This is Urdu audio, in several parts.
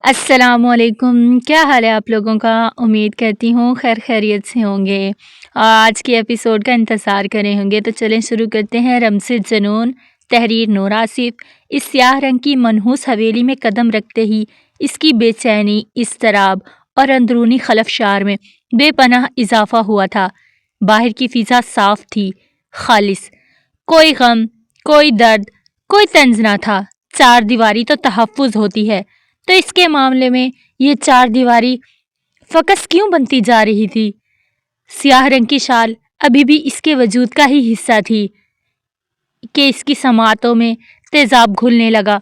السلام علیکم، کیا حال ہے آپ لوگوں کا؟ امید کرتی ہوں خیر خیریت سے ہوں گے۔ آج کے ایپیسوڈ کا انتظار کرے ہوں گے، تو چلیں شروع کرتے ہیں۔ رمز جنون، تحریر نور آصف۔ اس سیاہ رنگ کی منحوس حویلی میں قدم رکھتے ہی اس کی بے چینی، اضطراب اور اندرونی خلفشار میں بے پناہ اضافہ ہوا تھا۔ باہر کی فضا صاف تھی، خالص، کوئی غم، کوئی درد، کوئی طنز نہ تھا۔ چار دیواری تو تحفظ ہوتی ہے، تو اس کے معاملے میں یہ چار دیواری فقط کیوں بنتی جا رہی تھی؟ سیاہ رنگ کی شال ابھی بھی اس کے وجود کا ہی حصہ تھی کہ اس کی سماعتوں میں تیزاب گھلنے لگا۔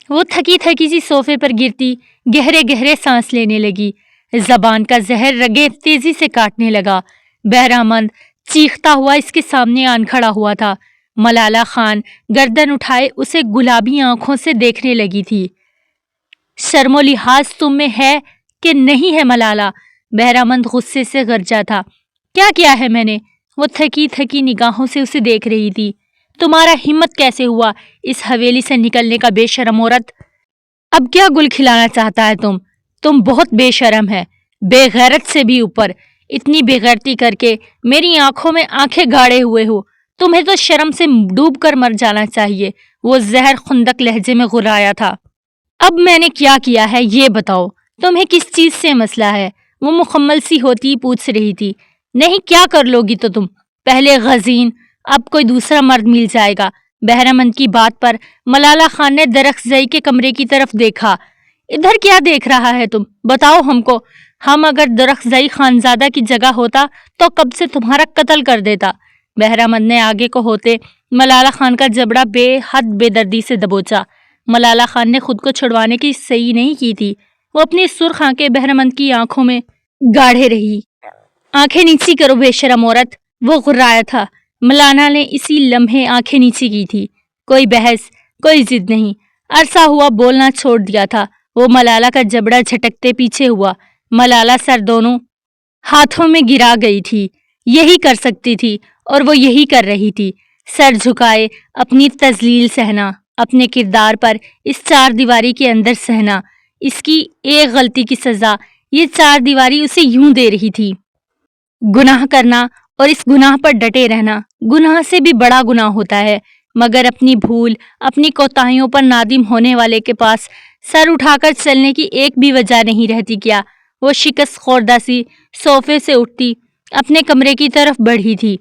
وہ تھکی تھکی سی صوفے پر گرتی گہرے گہرے سانس لینے لگی۔ زبان کا زہر رگیں تیزی سے کاٹنے لگا۔ بہرامند چیختا ہوا اس کے سامنے آن کھڑا ہوا تھا۔ ملالہ خان گردن اٹھائے اسے گلابی آنکھوں سے دیکھنے لگی تھی۔ شرم و لحاظ تم میں ہے کہ نہیں ہے ملالہ؟ بہرامند غصے سے گرجا تھا۔ کیا کیا ہے میں نے؟ وہ تھکی تھکی نگاہوں سے اسے دیکھ رہی تھی۔ تمہارا ہمت کیسے ہوا اس حویلی سے نکلنے کا بے شرم عورت؟ اب کیا گل کھلانا چاہتا ہے تم بہت بے شرم ہے، بے غیرت سے بھی اوپر۔ اتنی بے غیرتی کر کے میری آنکھوں میں آنکھیں گاڑے ہوئے ہو، تمہیں تو شرم سے ڈوب کر مر جانا چاہیے۔ وہ زہر خندق لہجے میں غرایا تھا۔ اب میں نے کیا ہے یہ بتاؤ، تمہیں کس چیز سے مسئلہ ہے؟ وہ مکمل سی ہوتی پوچھ رہی تھی۔ نہیں، کیا کر لو گی تو تم؟ پہلے غزین، اب کوئی دوسرا مرد مل جائے گا۔ بہرامند کی بات پر ملالہ خان نے درخزئی کے کمرے کی طرف دیکھا۔ ادھر کیا دیکھ رہا ہے تم؟ بتاؤ ہم کو۔ ہم اگر درخزئی خانزادہ کی جگہ ہوتا تو کب سے تمہارا قتل کر دیتا۔ بہرامند نے آگے کو ہوتے ملالہ خان کا جبڑا بے حد بے دردی سے دبوچا۔ ملالہ خان نے خود کو چھڑوانے کی صحیح نہیں کی تھی۔ وہ اپنی سرخ آنکھیں بہرامند کی آنکھوں میں گاڑے رہی۔ آنکھیں نیچی کرو بے شرم عورت، وہ غرایا تھا۔ ملالہ نے اسی لمحے آنکھیں نیچی کی تھی۔ کوئی بحث، کوئی ضد نہیں۔ عرصہ ہوا بولنا چھوڑ دیا تھا۔ وہ ملالہ کا جبڑا جھٹکتے پیچھے ہوا۔ ملالہ سر دونوں ہاتھوں میں گرا گئی تھی۔ یہی کر سکتی تھی اور وہ یہی کر رہی تھی۔ سر جھکائے اپنی تذلیل سہنا، اپنے کردار پر اس چار دیواری کے اندر سہنا۔ اس کی ایک غلطی کی سزا یہ چار دیواری اسے یوں دے رہی تھی۔ گناہ کرنا اور اس گناہ پر ڈٹے رہنا گناہ سے بھی بڑا گناہ ہوتا ہے، مگر اپنی بھول، اپنی کوتاہیوں پر نادم ہونے والے کے پاس سر اٹھا کر چلنے کی ایک بھی وجہ نہیں رہتی کیا؟ وہ شکست خوردہ سی صوفے سے اٹھتی اپنے کمرے کی طرف بڑھی تھی۔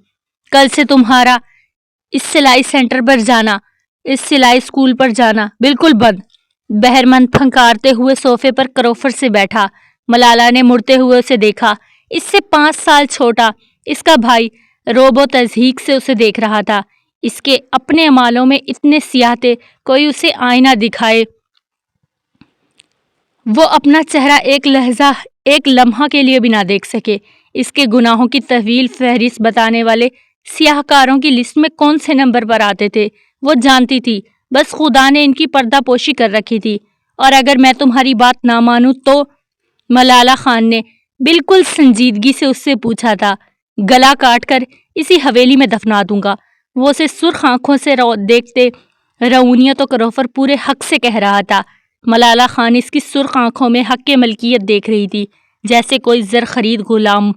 کل سے تمہارا اس سلائی سینٹر پر جانا، اس سلائی اسکول پر جانا بالکل بند۔ بہرامند پھنکارتے ہوئے صوفے پر کروفر سے بیٹھا۔ ملالہ نے مڑتے ہوئے اسے دیکھا۔ اس سے 5 سال چھوٹا اس کا بھائی روب و تضحیک سے اسے دیکھ رہا تھا۔ اس کے اپنے اعمالوں میں اتنے سیاہ تھے، کوئی اسے آئینہ دکھائے وہ اپنا چہرہ ایک لحظہ، ایک لمحہ کے لیے بھی نہ دیکھ سکے۔ اس کے گناہوں کی طویل فہرست بتانے والے سیاہ کاروں کی لسٹ میں کون سے نمبر پر آتے تھے وہ جانتی تھی، بس خدا نے ان کی پردہ پوشی کر رکھی تھی۔ اور اگر میں تمہاری بات نہ مانوں تو؟ ملالہ خان نے بالکل سنجیدگی سے اس سے پوچھا تھا۔ گلا کاٹ کر اسی حویلی میں دفنا دوں گا۔ وہ اسے سرخ آنکھوں سے دیکھتے رعونیت و کروفر پورے حق سے کہہ رہا تھا۔ ملالہ خان اس کی سرخ آنکھوں میں حق کے ملکیت دیکھ رہی تھی، جیسے کوئی زر خرید غلام۔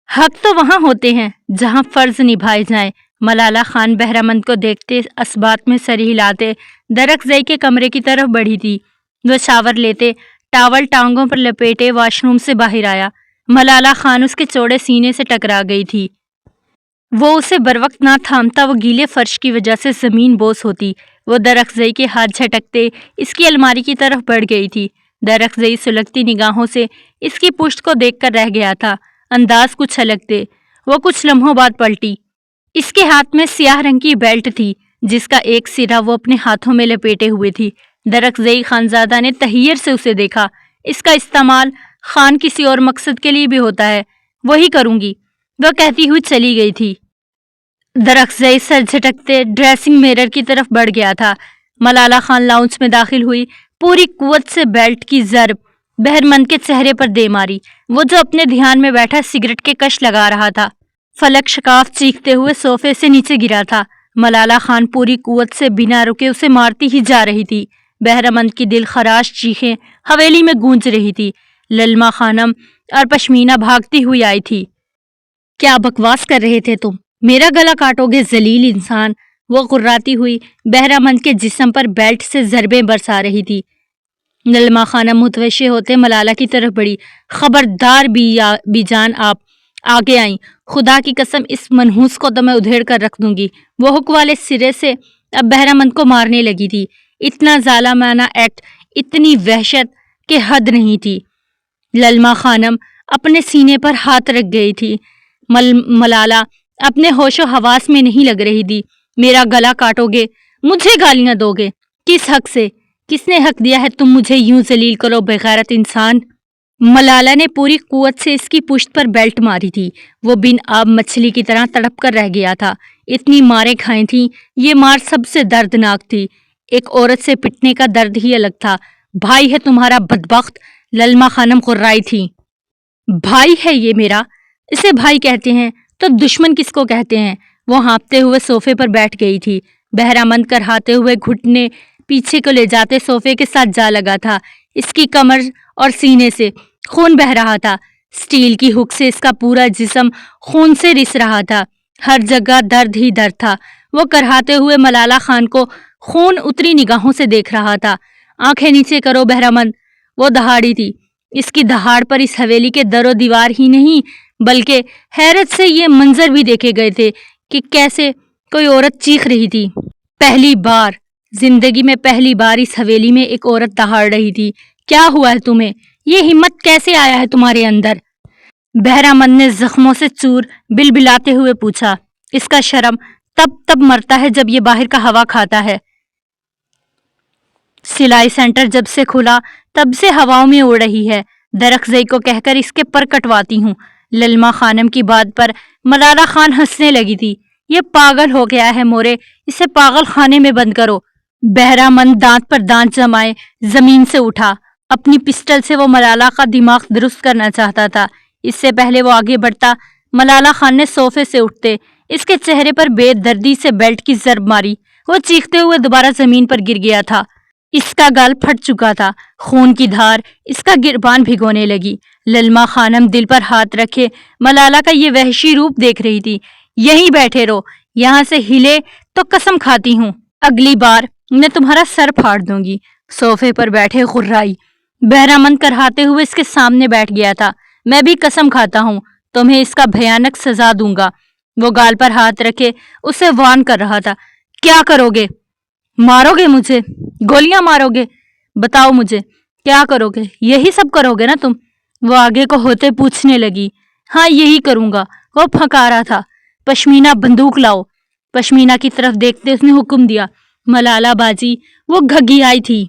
حق تو وہاں ہوتے ہیں جہاں فرض نبھائے جائیں۔ ملالہ خان بہرامند کو دیکھتے اس بات میں سر ہلاتے درخزئی کے کمرے کی طرف بڑھی تھی۔ وہ شاور لیتے ٹاول ٹانگوں پر لپیٹے واش روم سے باہر آیا۔ ملالہ خان اس کے چوڑے سینے سے ٹکرا گئی تھی۔ وہ اسے بروقت نہ تھامتا وہ گیلے فرش کی وجہ سے زمین بوس ہوتی۔ وہ درخزئی کے ہاتھ جھٹکتے اس کی الماری کی طرف بڑھ گئی تھی۔ درخزئی سلگتی نگاہوں سے اس کی پشت کو دیکھ کر رہ گیا تھا۔ انداز کچھ الگ تھے۔ وہ کچھ لمحوں بعد پلٹی۔ اس کے ہاتھ میں سیاہ رنگ کی بیلٹ تھی، جس کا ایک سرا وہ اپنے ہاتھوں میں لپیٹے ہوئے تھی۔ درخزئی خانزادہ نے تحیر سے اسے دیکھا۔ اس کا استعمال خان کسی اور مقصد کے لیے بھی ہوتا ہے، وہی کروں گی، وہ کہتی ہوئی چلی گئی تھی۔ درخزئی سر جھٹکتے ڈریسنگ میرر کی طرف بڑھ گیا تھا۔ ملالہ خان لاؤنج میں داخل ہوئی، پوری قوت سے بیلٹ کی ضرب بہرامند کے چہرے پر دے ماری، وہ جو اپنے دھیان میں بیٹھا سگریٹ کے کش لگا رہا تھا۔ فلک شکاف چیختے ہوئے صوفے سے نیچے گرا تھا۔ ملالہ خان پوری قوت سے بنا رکے اسے مارتی ہی جا رہی تھی۔ بہرامند کی دل خراش چیخیں حویلی میں گونج رہی تھی۔ للما خانم اور پشمینہ بھاگتی ہوئی آئی تھی۔ کیا بکواس کر رہے تھے تم؟ میرا گلا کاٹو گے ذلیل انسان! وہ غراتی ہوئی بہرامند کے جسم پر بیلٹ سے ضربیں برسا رہی تھی۔ للما خانم متوجہ ہوتے ملالہ کی طرف بڑھی۔ خبردار بی جان، آپ آگے آئیں، خدا کی قسم اس منحوس کو تو میں ادھیڑ کر رکھ دوں گی۔ وہ حک والے سرے سے اب بہرامند کو مارنے لگی تھی۔ اتنا ظالمانہ ایکٹ، اتنی وحشت کہ حد نہیں تھی۔ للما خانم اپنے سینے پر ہاتھ رکھ گئی تھی۔ ملالہ اپنے ہوش و حواس میں نہیں لگ رہی تھی۔ میرا گلا کاٹو گے؟ مجھے گالیاں دو گے؟ کس حق سے؟ کس نے حق دیا ہے تم مجھے یوں ذلیل کرو بغیرت انسان؟ ملالہ نے پوری قوت سے اس کی پشت پر بیلٹ ماری تھی۔ وہ بن آب مچھلی کی طرح تڑپ کر رہ گیا تھا۔ اتنی ماریں کھائیں تھیں، یہ مار سب سے دردناک تھی۔ ایک عورت سے پٹنے کا درد ہی الگ تھا۔ بھائی ہے تمہارا بدبخت! للما خانم غرائی تھی۔ بھائی ہے یہ میرا؟ اسے بھائی کہتے ہیں تو دشمن کس کو کہتے ہیں؟ وہ ہانپتے ہوئے صوفے پر بیٹھ گئی تھی۔ بہرامند کرہاتے ہوئے گھٹنے پیچھے کو لے جاتے صوفے کے ساتھ جا لگا تھا۔ اس کی کمر اور سینے سے خون بہہ رہا تھا۔ سٹیل کی ہک سے اس کا پورا جسم خون سے رس رہا تھا۔ ہر جگہ درد ہی درد تھا۔ وہ کرہاتے ہوئے ملالہ خان کو خون اتری نگاہوں سے دیکھ رہا تھا۔ آنکھیں نیچے کرو بہرامند! وہ دہاڑی تھی۔ اس کی دہاڑ پر اس حویلی کے در و دیوار ہی نہیں بلکہ حیرت سے یہ منظر بھی دیکھے گئے تھے کہ کیسے کوئی عورت چیخ رہی تھی۔ پہلی بار زندگی میں پہلی بار اس حویلی میں ایک عورت دہاڑ رہی تھی۔ کیا ہوا ہے تمہیں؟ یہ ہمت کیسے آیا ہے تمہارے اندر؟ بہرامند نے زخموں سے چور بلبلاتے ہوئے پوچھا۔ اس کا شرم تب مرتا ہے جب یہ باہر کا ہوا کھاتا ہے۔ سلائی سینٹر جب سے کھلا تب سے ہواؤں میں اڑ رہی ہے۔ درخزئی کو کہہ کر اس کے پر کٹواتی ہوں۔ للما خانم کی بات پر ملالہ خان ہنسنے لگی تھی۔ یہ پاگل ہو گیا ہے مورے، اسے پاگل خانے میں بند کرو۔ بہرامند دانت پر دانت جمائے زمین سے اٹھا۔ اپنی پسٹل سے وہ ملالہ کا دماغ درست کرنا چاہتا تھا۔ اس سے پہلے وہ آگے بڑھتا ملالہ خان نے صوفے سے اٹھتے اس کے چہرے پر بے دردی سے بیلٹ کی ضرب ماری۔ وہ چیختے ہوئے دوبارہ زمین پر گر گیا تھا۔ اس کا گال پھٹ چکا تھا۔ خون کی دھار اس کا گربان بھگونے لگی۔ للما خانم دل پر ہاتھ رکھے ملالہ کا یہ وحشی روپ دیکھ رہی تھی۔ یہیں بیٹھے رہو، یہاں سے ہلے تو قسم کھاتی ہوں اگلی بار میں تمہارا سر پھاڑ دوں گی۔ صوفے پر بیٹھے غرائی۔ بہرامند کرہاتے ہوئے اس کے سامنے بیٹھ گیا تھا۔ میں بھی قسم کھاتا ہوں تمہیں اس کا بھیانک سزا دوں گا۔ وہ گال پر ہاتھ رکھے اسے وارن کر رہا تھا۔ کیا کرو گے؟ مارو گے مجھے؟ گولیاں مارو گے؟ بتاؤ مجھے کیا کرو گے؟ یہی سب کرو گے نا تم؟ وہ آگے کو ہوتے پوچھنے لگی۔ ہاں یہی کروں گا، وہ پھنکارا تھا۔ پشمینہ بندوق لاؤ۔ پشمینہ کی طرف دیکھتے اس نے حکم دیا۔ ملالہ باجی وہ گھگی آئی تھی۔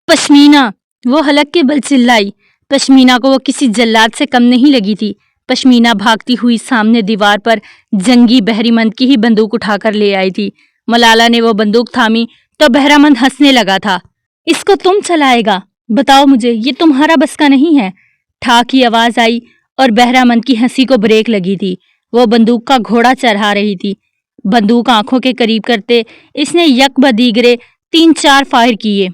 پشمینہ! وہ حلق کے بل چلائی۔ پشمینہ کو وہ کسی جلاد سے کم نہیں لگی تھی۔ پشمینہ بھاگتی ہوئی سامنے دیوار پر جنگی بہرامند کی ہی بندوق اٹھا کر لے آئی تھی۔ ملالہ نے وہ بندوق تھامی تو بہرامند ہنسنے لگا تھا۔ اس کو تم چلائے گا؟ بتاؤ مجھے، یہ تمہارا بس کا نہیں ہے۔ ٹھا کی آواز آئی اور بہرامند کی ہنسی کو بریک لگی تھی۔ وہ بندوق کا گھوڑا چڑھا رہی تھی۔ بندوق آنکھوں کے قریب کرتے اس نے یک بدیگرے 3-4 فائر کیے۔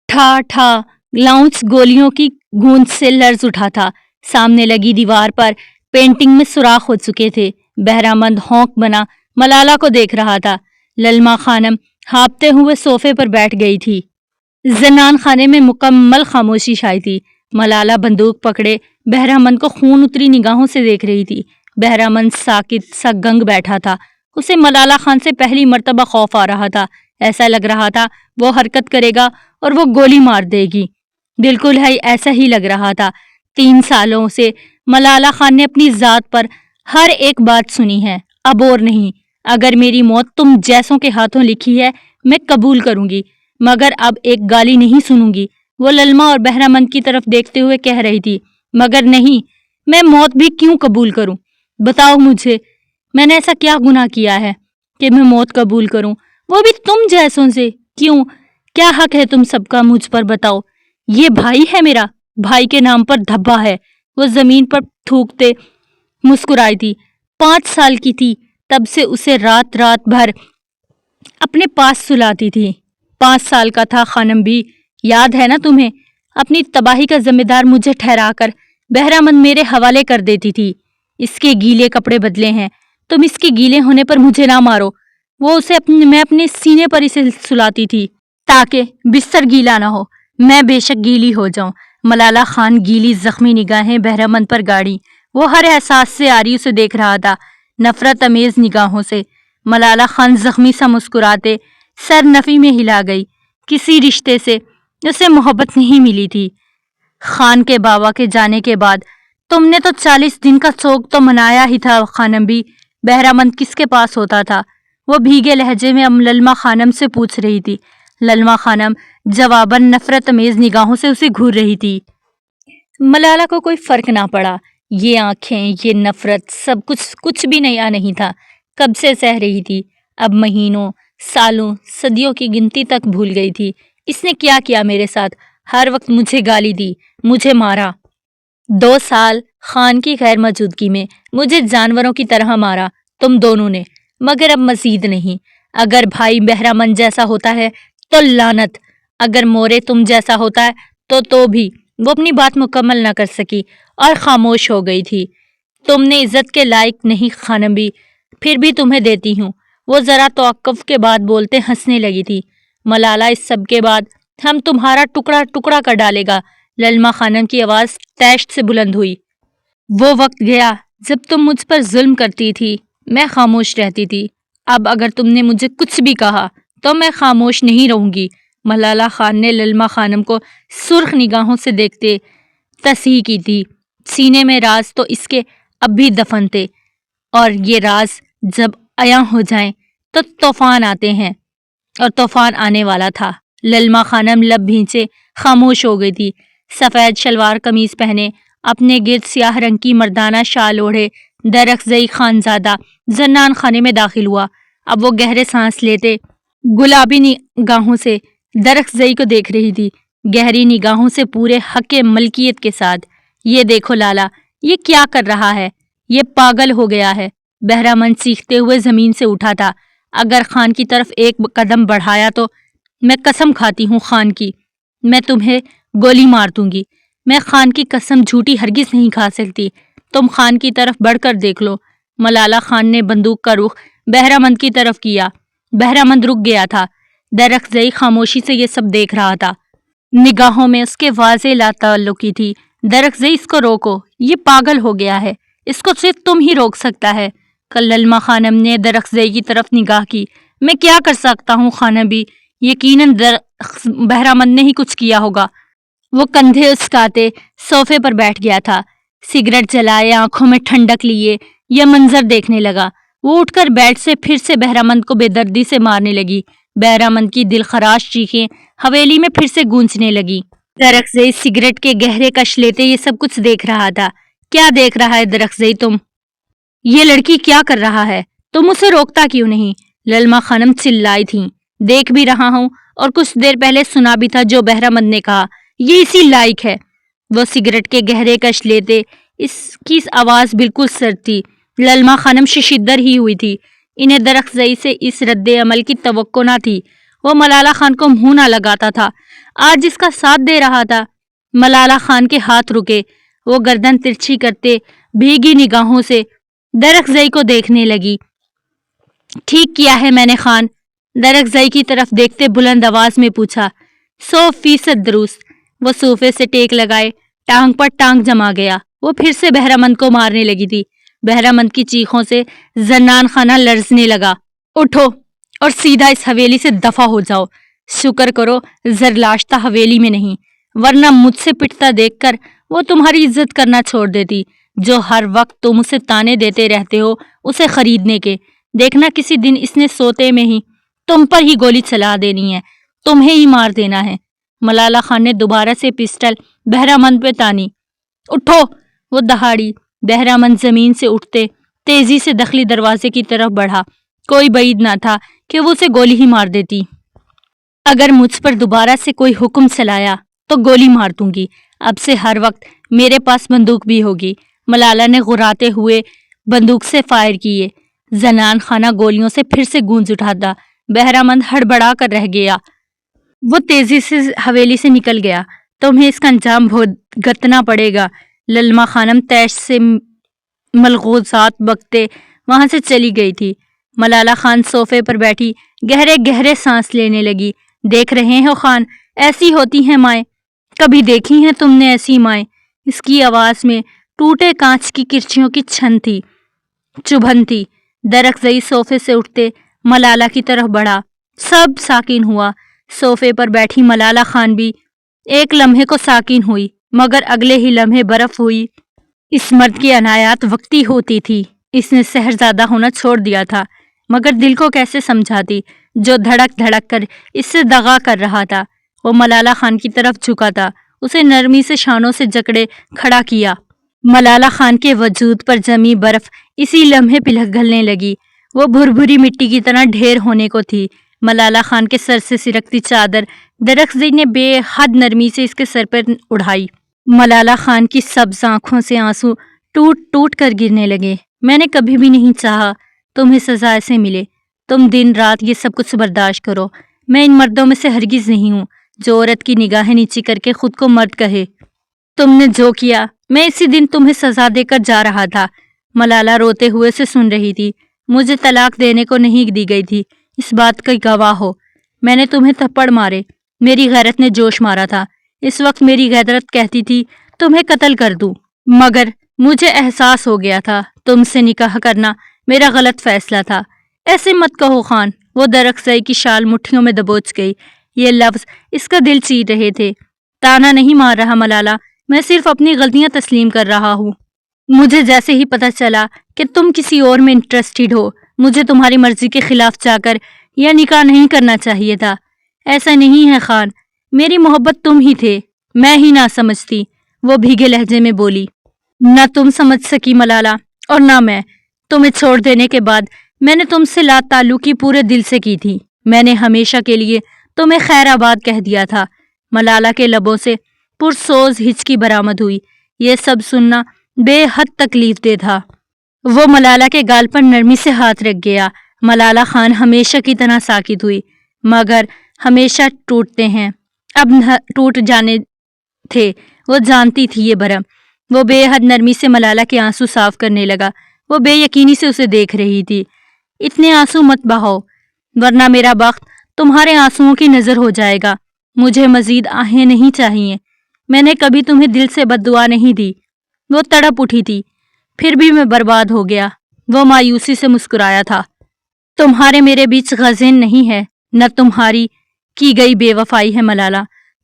ٹھا ٹھا لاؤنچ گولیوں کی گونج سے لرز اٹھا تھا۔ سامنے لگی دیوار پر پینٹنگ میں سوراخ ہو چکے تھے۔ بہرامند ہونک بنا ملالہ کو دیکھ رہا تھا۔ للما خانم ہانپتے ہوئے صوفے پر بیٹھ گئی تھی۔ زنان خانے میں مکمل خاموشی چھائی تھی۔ ملالہ بندوق پکڑے بہرامند کو خون اتری نگاہوں سے دیکھ رہی تھی۔ بہرامند ساکت سا گنگ بیٹھا تھا۔ اسے ملالہ خان سے پہلی مرتبہ خوف آ رہا تھا۔ ایسا لگ رہا تھا وہ حرکت کرے گا اور وہ گولی مار دے گی۔ بالکل ہی ایسا ہی لگ رہا تھا۔ 3 سالوں سے ملالہ خان نے اپنی ذات پر ہر ایک بات سنی ہے۔ اب اور نہیں۔ اگر میری موت تم جیسوں کے ہاتھوں لکھی ہے میں قبول کروں گی، مگر اب ایک گالی نہیں سنوں گی۔ وہ للما اور بہرامند کی طرف دیکھتے ہوئے کہہ رہی تھی۔ مگر نہیں، میں موت بھی کیوں قبول کروں؟ بتاؤ مجھے، میں نے ایسا کیا گناہ کیا ہے کہ میں موت قبول کروں؟ وہ بھی تم جیسوں سے؟ کیوں؟ کیا حق ہے تم سب کا مجھ پر؟ بتاؤ۔ یہ بھائی ہے میرا، بھائی کے نام پر دھبا ہے۔ وہ زمین پر تھوکتے مسکرائی تھی۔ 5 سال کی تھی تب سے اسے رات رات بھر اپنے پاس سلاتی تھی۔ 5 سال کا تھا خانم بھی، یاد ہے نا تمہیں؟ اپنی تباہی کا ذمہ دار مجھے ٹھہرا کر بہرامند میرے حوالے کر دیتی تھی۔ اس کے گیلے کپڑے بدلے ہیں، تم اس کے گیلے ہونے پر مجھے نہ مارو۔ وہ اسے میں اپنے سینے پر اسے سلاتی تھی تاکہ بستر گیلا نہ ہو، میں بے شک گیلی ہو جاؤں۔ ملالہ خان گیلی زخمی نگاہیں بہرامند پر گاڑی، وہ ہر احساس سے آری اسے دیکھ رہا تھا، نفرت امیز نگاہوں سے۔ ملالہ خان زخمی سا مسکراتے سر نفی میں ہلا گئی۔ کسی رشتے سے اسے محبت نہیں ملی تھی۔ خان کے بابا کے جانے کے بعد تم نے تو 40 دن کا سوگ تو منایا ہی تھا خانم بھی۔ بہرامند کس کے پاس ہوتا تھا؟ وہ بھیگے لہجے میں ام للما خانم سے پوچھ رہی تھی۔ للما خانم جواباً نفرت امیز نگاہوں سے اسے گھور رہی تھی۔ ملالہ کو کوئی فرق نہ پڑا، یہ آنکھیں، یہ نفرت، سب کچھ بھی نیا نہیں تھا، کب سے سہ رہی تھی، اب مہینوں، سالوں، صدیوں کی گنتی تک بھول گئی تھی۔ اس نے کیا کیا میرے ساتھ؟ ہر وقت مجھے گالی دی، مجھے مارا۔ 2 سال خان کی غیر موجودگی میں مجھے جانوروں کی طرح مارا تم دونوں نے، مگر اب مزید نہیں۔ اگر بھائی بہرامند جیسا ہوتا ہے تو لعنت، اگر مورے تم جیسا ہوتا ہے تو بھی۔ وہ اپنی بات مکمل نہ کر سکی اور خاموش ہو گئی تھی۔ تم نے عزت کے لائق نہیں خانم بھی، پھر بھی تمہیں دیتی ہوں۔ وہ ذرا توقف کے بعد بولتے ہنسنے لگی تھی۔ ملالہ اس سب کے بعد ہم تمہارا ٹکڑا ٹکڑا کر ڈالے گا۔ للما خانم کی آواز تیشت سے بلند ہوئی۔ وہ وقت گیا جب تم مجھ پر ظلم کرتی تھی، میں خاموش رہتی تھی۔ اب اگر تم نے مجھے کچھ بھی کہا تو میں خاموش نہیں رہوں گی۔ ملالہ خان نے للما خانم کو سرخ نگاہوں سے دیکھتے تصحیح کی تھی۔ سینے میں راز تو اس کے اب بھی دفن تھے، اور یہ راز جب عیاں ہو جائیں تو طوفان آتے ہیں، اور طوفان آنے والا تھا۔ للما خانم لب بھینچے خاموش ہو گئی تھی۔ سفید شلوار قمیض پہنے، اپنے گرد سیاہ رنگ کی مردانہ شال اوڑھے درخزئی خانزادہ زنان خانے میں داخل ہوا۔ اب وہ گہرے سانس لیتے گلابی نگاہوں سے درخزئی کو دیکھ رہی تھی، گہری نگاہوں سے پورے حق ملکیت کے ساتھ۔ یہ دیکھو لالا، یہ کیا کر رہا ہے؟ یہ پاگل ہو گیا ہے۔ بہرامند چیختے ہوئے زمین سے اٹھا تھا۔ اگر خان کی طرف ایک قدم بڑھایا تو میں قسم کھاتی ہوں خان کی، میں تمہیں گولی مار دوں گی۔ میں خان کی قسم جھوٹی ہرگز نہیں کھا سکتی۔ تم خان کی طرف بڑھ کر دیکھ لو۔ ملالہ خان نے بندوق کا رخ بہرامند کی طرف کیا۔ بہرامند رک گیا تھا۔ درخزئی خاموشی سے یہ سب دیکھ رہا تھا، نگاہوں میں اس کے واضح لاتعلقی تھی۔ درخزئی، اس کو روکو، یہ پاگل ہو گیا ہے، اس کو صرف تم ہی روک سکتا ہے۔ للما خانم نے درخزئی کی طرف نگاہ کی۔ میں کیا کر سکتا ہوں خانم بھی؟ یقیناً بہرامند نے ہی کچھ کیا ہوگا۔ وہ کندھے اسکاتے صوفے پر بیٹھ گیا تھا، سگریٹ جلائے، آنکھوں میں ٹھنڈک لیے یہ منظر دیکھنے لگا۔ وہ اٹھ کر بیڈ سے پھر سے بہرامند کو بے دردی سے مارنے لگی۔ بہرامند کی دلخراش چیخیں حویلی میں پھر سے گونجنے لگی۔ درخزئی سگریٹ کے گہرے کش لیتے یہ سب کچھ دیکھ رہا تھا۔ کیا دیکھ رہا ہے درخزئی تم؟ یہ لڑکی کیا کر رہا ہے؟ تم اسے روکتا کیوں نہیں؟ للما خانم چلائی تھیں۔ دیکھ بھی رہا ہوں اور کچھ دیر پہلے سنا بھی تھا جو بہرامند نے کہا، یہ اسی لائق ہے۔ وہ سگریٹ کے گہرے کش لیتے، اس کی آواز بالکل سرد تھی۔ للما خانم ششدر ہی ہوئی تھی۔ انہیں درخزئی سے اس رد عمل کی توقع نہ تھی۔ وہ ملالہ خان کو منہ نہ لگاتا تھا، آج اس کا ساتھ دے رہا تھا۔ ملالہ خان کے ہاتھ رکے، وہ گردن ترچھی کرتے بھیگی نگاہوں سے درخزئی کو دیکھنے لگی۔ ٹھیک کیا ہے میں نے خان؟ درخزئی کی طرف دیکھتے بلند آواز میں پوچھا۔ 100% درست۔ وہ صوفے سے ٹیک لگائے ٹانگ پر ٹانگ جما گیا۔ وہ پھر سے بہرامند کو مارنے لگی تھی۔ بہرامند کی چیخوں سے زنان خانہ لرزنے لگا۔ اٹھو اور سیدھا اس حویلی سے دفع ہو جاؤ۔ شکر کرو زرلاشتہ حویلی میں نہیں، ورنہ مجھ سے پٹتا دیکھ کر وہ تمہاری عزت کرنا چھوڑ دیتی، جو ہر وقت تم اسے تانے دیتے رہتے ہو اسے خریدنے کے۔ دیکھنا کسی دن اس نے سوتے میں ہی تم پر ہی گولی چلا دینی ہے، تمہیں ہی مار دینا ہے۔ ملالہ خان نے دوبارہ سے پسٹل بہرامند پہ تانی۔ اٹھو! وہ دہاڑی۔ بہرامند زمین سے اٹھتے تیزی سے داخلی دروازے کی طرف بڑھا۔ کوئی بعید نہ تھا کہ وہ اسے گولی ہی مار دیتی۔ اگر مجھ پر دوبارہ سے کوئی حکم چلایا تو گولی مار دوں گی۔ اب سے ہر وقت میرے پاس بندوق بھی ہوگی۔ ملالہ نے غراتے ہوئے بندوق سے فائر کیے۔ زنان خانہ گولیوں سے پھر سے گونج اٹھا تھا۔ بہرامند ہڑبڑا کر رہ گیا۔ وہ تیزی سے حویلی سے نکل گیا۔ تمہیں اس کا انجام بھگتنا پڑے گا۔ للما خانم تیش سے ملغوزات بکتے وہاں سے چلی گئی تھی۔ ملالہ خان صوفے پر بیٹھی گہرے گہرے سانس لینے لگی۔ دیکھ رہے ہو خان، ایسی ہوتی ہیں مائیں، کبھی دیکھی ہیں تم نے ایسی مائیں؟ اس کی آواز میں ٹوٹے کانچ کی کرچیوں کی چھن تھی، چبھن تھی۔ درخزئی صوفے سے اٹھتے ملالہ کی طرف بڑھا۔ سب ساکن ہوا۔ صوفے پر بیٹھی ملالہ خان بھی ایک لمحے کو ساکن ہوئی، مگر اگلے ہی لمحے برف ہوئی۔ اس مرد کی عنایات وقتی ہوتی تھی۔ اس نے سحرزادہ ہونا چھوڑ دیا تھا، مگر دل کو کیسے سمجھاتی جو دھڑک دھڑک کر اس سے دغا کر رہا تھا۔ وہ ملالہ خان کی طرف جھکا تھا، اسے نرمی سے شانوں سے جکڑے کھڑا کیا۔ ملالہ خان کے وجود پر جمی برف اسی لمحے پگھلنے لگی۔ وہ بھربھری مٹی کی طرح ڈھیر ہونے کو تھی۔ ملالہ خان کے سر سے سرکتی چادر درخزئی نے بے حد نرمی سے اس کے سر پر اڑھائی۔ ملالہ خان کی سبز آنکھوں سے آنسو ٹوٹ ٹوٹ کر گرنے لگے۔ میں نے کبھی بھی نہیں چاہا تمہیں سزا ایسے ملے۔ تم دن رات یہ سب کچھ برداشت کرو۔ میں ان مردوں میں سے ہرگز نہیں ہوں جو عورت کی نگاہیں نیچی کر کے خود کو مرد کہے۔ تم نے جو کیا، میں اسی دن تمہیں سزا دے کر جا رہا تھا۔ ملالہ روتے ہوئے سے سن رہی تھی۔ مجھے طلاق دینے کو نہیں دی گئی تھی، اس بات کا گواہ ہو۔ میں نے تمہیں تھپڑ مارے، میری غیرت نے جوش مارا تھا۔ اس وقت میری غیرت کہتی تھی تمہیں قتل کر دوں، مگر مجھے احساس ہو گیا تھا تم سے نکاح کرنا میرا غلط فیصلہ تھا۔ ایسے مت کہو خان۔ وہ درخزئی کی شال مٹھیوں میں دبوچ گئی۔ یہ لفظ اس کا دل چیر رہے تھے۔ تانا نہیں مار رہا ملالہ، میں صرف اپنی غلطیاں تسلیم کر رہا ہوں۔ مجھے جیسے ہی پتہ چلا کہ تم کسی اور میں انٹرسٹڈ ہو، مجھے تمہاری مرضی کے خلاف جا کر یہ نکاح نہیں کرنا چاہیے تھا۔ ایسا نہیں ہے خان، میری محبت تم ہی تھے، میں ہی نہ سمجھتی۔ وہ بھیگے لہجے میں بولی۔ نہ تم سمجھ سکی ملالہ، اور نہ میں۔ تمہیں چھوڑ دینے کے بعد میں نے تم سے لا تعلقی پورے دل سے کی تھی۔ میں نے ہمیشہ کے لیے تمہیں خیر آباد کہہ دیا تھا۔ ملالہ کے لبوں سے پرسوز ہچکی برآمد ہوئی۔ یہ سب سننا بے حد تکلیف دہ تھا۔ وہ ملالہ کے گال پر نرمی سے ہاتھ رکھ گیا۔ ملالہ خان ہمیشہ کی طرح ساکت ہوئی، مگر ہمیشہ ٹوٹتے ہیں، اب ٹوٹ جانے تھے۔ وہ جانتی تھی یہ بھرم۔ وہ بے حد نرمی سے ملالہ کے آنسو صاف کرنے لگا۔ وہ بے یقینی سے اسے دیکھ رہی تھی۔ اتنے آنسو مت بہاؤ، ورنہ میرا بخت تمہارے آنسوؤں کی نظر ہو جائے گا۔ مجھے مزید آہیں نہیں چاہیے۔ میں نے کبھی تمہیں دل سے بد دعا نہیں دی۔ وہ تڑپ اٹھی تھی۔ پھر بھی میں برباد ہو گیا۔ وہ مایوسی سے مسکرایا تھا۔ تمہارے میرے بیچ غزین نہیں ہے، نہ تمہاری کی گئی بے وفائی ہے ملالہ۔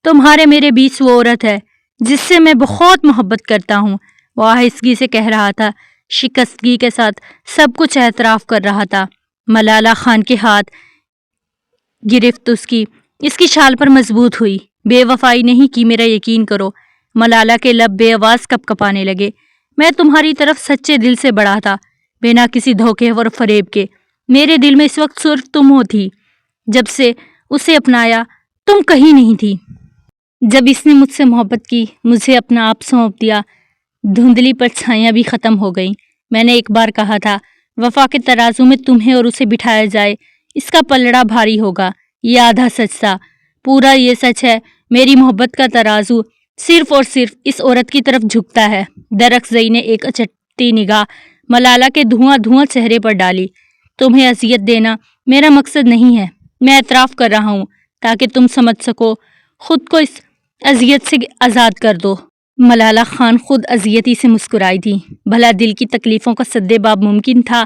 تمہارے میرے بیچ وہ عورت ہے جس سے میں بہت محبت کرتا ہوں۔ وہ آہستگی سے کہہ رہا تھا، شکستگی کے ساتھ سب کچھ اعتراف کر رہا تھا۔ ملالہ خان کے ہاتھ گرفت اس کی شال پر مضبوط ہوئی۔ بے وفائی نہیں کی، میرا یقین کرو۔ ملالہ کے لب بے آواز کپ کپانے لگے۔ میں تمہاری طرف سچے دل سے بڑھا تھا، بنا کسی دھوکے اور فریب کے۔ میرے دل میں اس وقت صرف تم ہو تھی۔ جب سے اسے اپنایا تم کہیں نہیں تھی۔ جب اس نے مجھ سے محبت کی، مجھے اپنا آپ سونپ دیا، دھندلی پرچھائیاں بھی ختم ہو گئیں۔ میں نے ایک بار کہا تھا، وفا کے ترازو میں تمہیں اور اسے بٹھایا جائے، اس کا پلڑا بھاری ہوگا۔ یہ آدھا سچ تھا، پورا یہ سچ ہے۔ میری محبت کا ترازو صرف اور صرف اس عورت کی طرف جھکتا ہے۔ درخزئی نے ایک اچٹی نگاہ ملالہ کے دھواں دھواں چہرے پر ڈالی۔ تمہیں اذیت دینا میرا مقصد نہیں ہے۔ میں اعتراف کر رہا ہوں تاکہ تم سمجھ سکو، خود کو اس اذیت سے آزاد کر دو۔ ملالہ خان خود اذیتی سے مسکرائی تھی۔ بھلا دل کی تکلیفوں کا سد باب ممکن تھا؟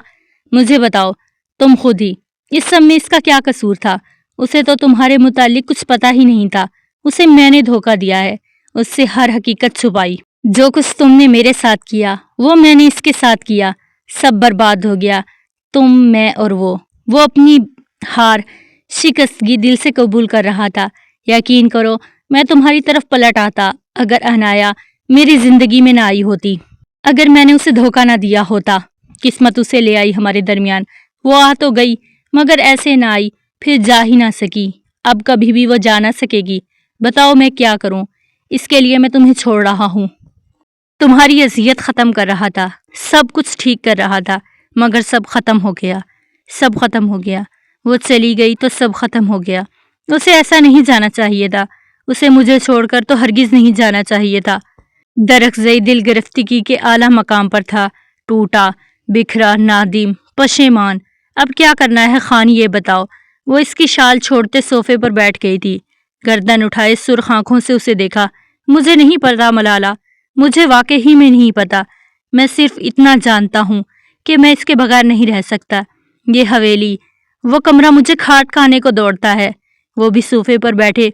مجھے بتاؤ تم خود ہی، اس سب میں اس کا کیا قصور تھا؟ اسے تو تمہارے متعلق کچھ پتہ ہی نہیں تھا۔ اسے میں نے دھوکہ دیا ہے، اس سے ہر حقیقت چھپائی۔ جو کچھ تم نے میرے ساتھ کیا وہ میں نے اس کے ساتھ کیا۔ سب برباد ہو گیا، تم، میں اور وہ اپنی ہار، شکستگی دل سے قبول کر رہا تھا۔ یقین کرو میں تمہاری طرف پلٹ آتا اگر عنایا میری زندگی میں نہ آئی ہوتی، اگر میں نے اسے دھوکہ نہ دیا ہوتا۔ قسمت اسے لے آئی ہمارے درمیان، وہ آ تو گئی مگر ایسے نہ آئی، پھر جا ہی نہ سکی، اب کبھی بھی وہ جا نہ سکے گی۔ بتاؤ میں کیا کروں؟ اس کے لیے میں تمہیں چھوڑ رہا ہوں، تمہاری اذیت ختم کر رہا تھا، سب کچھ ٹھیک کر رہا تھا، مگر سب ختم ہو گیا، سب ختم ہو گیا۔ وہ چلی گئی تو سب ختم ہو گیا۔ اسے ایسا نہیں جانا چاہیے تھا، اسے مجھے چھوڑ کر تو ہرگز نہیں جانا چاہیے تھا۔ درخزئی دل گرفتگی کے اعلیٰ مقام پر تھا، ٹوٹا، بکھرا، نادم، پشیمان۔ اب کیا کرنا ہے خان، یہ بتاؤ۔ وہ اس کی شال چھوڑتے صوفے پر بیٹھ گئی تھی، گردن اٹھائے سرخ آنکھوں سے اسے دیکھا۔ مجھے نہیں پتا ملالہ، مجھے واقعی میں نہیں پتا، میں صرف اتنا جانتا ہوں کہ میں اس کے بغیر نہیں رہ سکتا۔ یہ حویلی، وہ کمرہ مجھے کھاٹ کھانے کو دوڑتا ہے۔ وہ بھی صوفے پر بیٹھے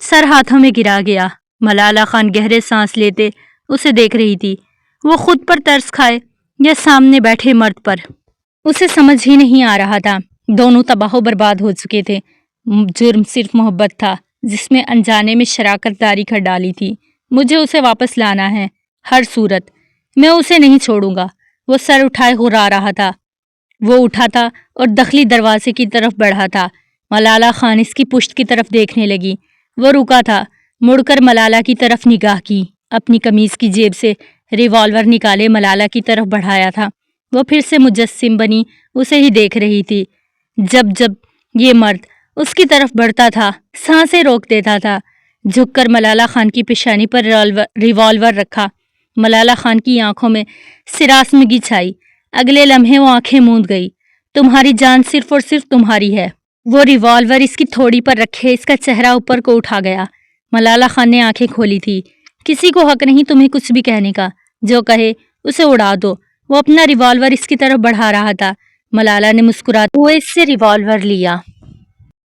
سر ہاتھوں میں گرا گیا۔ ملالہ خان گہرے سانس لیتے اسے دیکھ رہی تھی، وہ خود پر ترس کھائے یا سامنے بیٹھے مرد پر۔ اسے سمجھ ہی نہیں آ رہا تھا، دونوں تباہ و برباد ہو چکے تھے۔ جرم صرف محبت تھا جس میں انجانے میں شراکت داری کر ڈالی تھی۔ مجھے اسے واپس لانا ہے، ہر صورت، میں اسے نہیں چھوڑوں گا۔ وہ سر اٹھائے ہرا رہا تھا۔ وہ اٹھا تھا اور داخلی دروازے کی طرف بڑھا تھا۔ ملالہ خان اس کی پشت کی طرف دیکھنے لگی۔ وہ رکا تھا، مڑ کر ملالہ کی طرف نگاہ کی، اپنی قمیض کی جیب سے ریوالور نکالے ملالہ کی طرف بڑھایا تھا۔ وہ پھر سے مجسم بنی اسے ہی دیکھ رہی تھی۔ جب جب یہ مرد اس کی طرف بڑھتا تھا، سانسیں روک دیتا تھا۔ جھک کر ملالہ خان کی پیشانی پر ریوالور رکھا۔ ملالہ خان کی آنکھوں میں سراسمگی چھائی۔ اگلے لمحے وہ آنکھیں موند گئی۔ تمہاری جان صرف اور صرف تمہاری ہے۔ وہ ریوالور اس کی تھوڑی پر رکھے اس کا چہرہ اوپر کو اٹھا گیا۔ ملالہ خان نے آنکھیں کھولی تھی۔ کسی کو حق نہیں تمہیں کچھ بھی کہنے کا، جو کہے اسے اڑا دو۔ وہ اپنا ریوالور اس کی طرف بڑھا رہا تھا۔ ملالہ نے مسکراتے ہوئے اس سے ریوالور لیا۔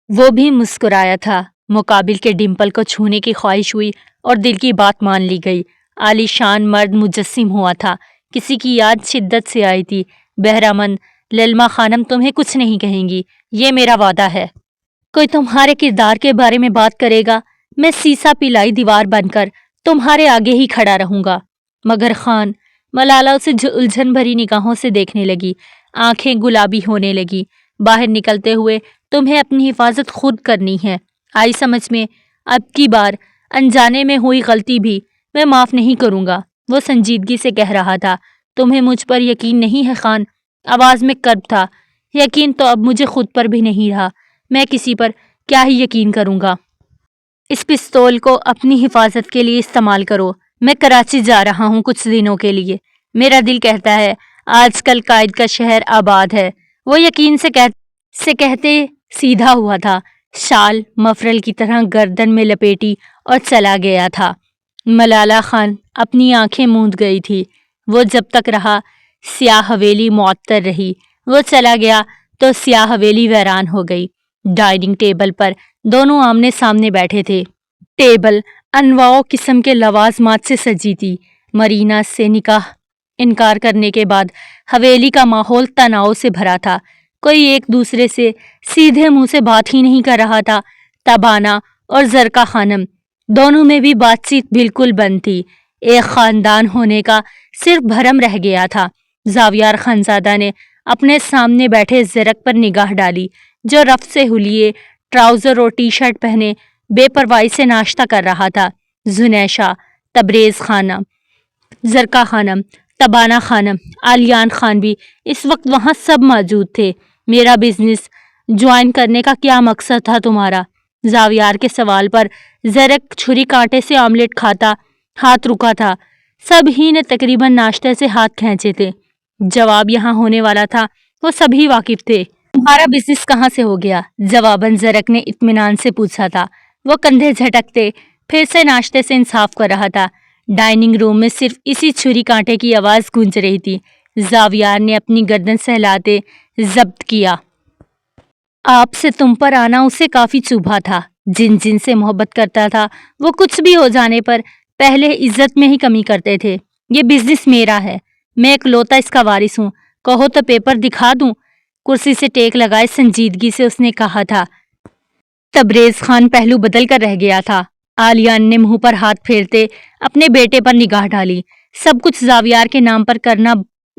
وہ بھی مسکرایا تھا۔ مقابل کے ڈمپل کو چھونے کی خواہش ہوئی اور دل کی بات مان لی گئی۔ عالی شان مرد مجسم ہوا تھا، کسی کی یاد شدت سے آئی تھی۔ بہرامند للما خانم تمہیں کچھ نہیں کہیں گی، یہ میرا وعدہ ہے۔ کوئی تمہارے کردار کے بارے میں بات کرے گا، میں سیسا پلائی دیوار بن کر تمہارے آگے ہی کھڑا رہوں گا۔ مگر خان، ملالہ اسے الجھن بھری نگاہوں سے دیکھنے لگی، آنکھیں گلابی ہونے لگی۔ باہر نکلتے ہوئے تمہیں اپنی حفاظت خود کرنی ہے، آئی سمجھ میں؟ اب کی بار انجانے میں ہوئی غلطی بھی میں معاف نہیں کروں گا۔ وہ سنجیدگی سے کہہ رہا تھا۔ تمہیں مجھ پر یقین نہیں ہے خان؟ آواز میں کرب تھا۔ یقین تو اب مجھے خود پر بھی نہیں رہا، میں کسی پر کیا ہی یقین کروں گا۔ اس پستول کو اپنی حفاظت کے لیے استعمال کرو۔ میں کراچی جا رہا ہوں کچھ دنوں کے لیے۔ میرا دل کہتا ہے آج کل قائد کا شہر آباد ہے۔ وہ یقین سے کہتے سیدھا ہوا تھا، شال مفرل کی طرح گردن میں لپیٹی اور چلا گیا تھا۔ ملالہ خان اپنی آنکھیں موند گئی تھی۔ وہ جب تک رہا سیاہ حویلی معطر رہی، وہ چلا گیا تو سیاہ حویلی ویران ہو گئی۔ ڈائننگ ٹیبل پر دونوں آمنے سامنے بیٹھے تھے۔ ٹیبل انواع و قسم کے لوازمات سے سجی تھی۔ مرینا سے نکاح انکار کرنے کے بعد حویلی کا ماحول تناؤ سے بھرا تھا۔ کوئی ایک دوسرے سے سیدھے منہ سے بات ہی نہیں کر رہا تھا۔ تبانہ اور زرکا خانم دونوں میں بھی بات چیت بالکل بند تھی۔ ایک خاندان ہونے کا صرف بھرم رہ گیا تھا۔ زاویار خانزادہ نے اپنے سامنے بیٹھے زرک پر نگاہ ڈالی، جو رفت سے حلیے، ٹراؤزر اور ٹی شرٹ پہنے بے پرواہی سے ناشتہ کر رہا تھا۔ زنیشہ، تبریز خانم، زرکا خانم، تبانہ خانم، آلیان خان بھی اس وقت وہاں سب موجود تھے۔ میرا بزنس جوائن کرنے کا کیا مقصد تھا تمہارا؟ زاویار کے سوال پر زرک چھری کانٹے سے آملیٹ کھاتا ہاتھ رکا تھا۔ سب ہی نے تقریباً ناشتے سے ہاتھ کھینچے تھے۔ جواب یہاں ہونے والا تھا، وہ سبھی واقف تھے۔ تمہارا بزنس کہاں سے ہو گیا؟ جواباً زرک نے اطمینان سے پوچھا تھا۔ وہ کندھے جھٹکتے پھر سے ناشتے سے انصاف کر رہا تھا۔ ڈائننگ روم میں صرف اسی چھری کانٹے کی آواز گونج رہی تھی۔ زاویار نے اپنی گردن سہلاتے ضبط کیا۔ آپ سے تم پر آنا اسے کافی چبھا تھا۔ جن سے محبت کرتا تھا وہ کچھ بھی ہو جانے پر پہلے عزت میں ہی کمی کرتے تھے۔ یہ بزنس میرا ہے، میں اکلوتا اس کا وارث ہوں۔ کہو تو پیپر دکھا دوں؟ کرسی سے ٹیک لگائے سنجیدگی سے اس نے کہا تھا۔ تبریز خان پہلو بدل کر رہ گیا تھا۔ آلیان نے منہ پر ہاتھ پھیرتے اپنے بیٹے پر نگاہ ڈالی۔ سب کچھ زاویار کے نام پر کرنا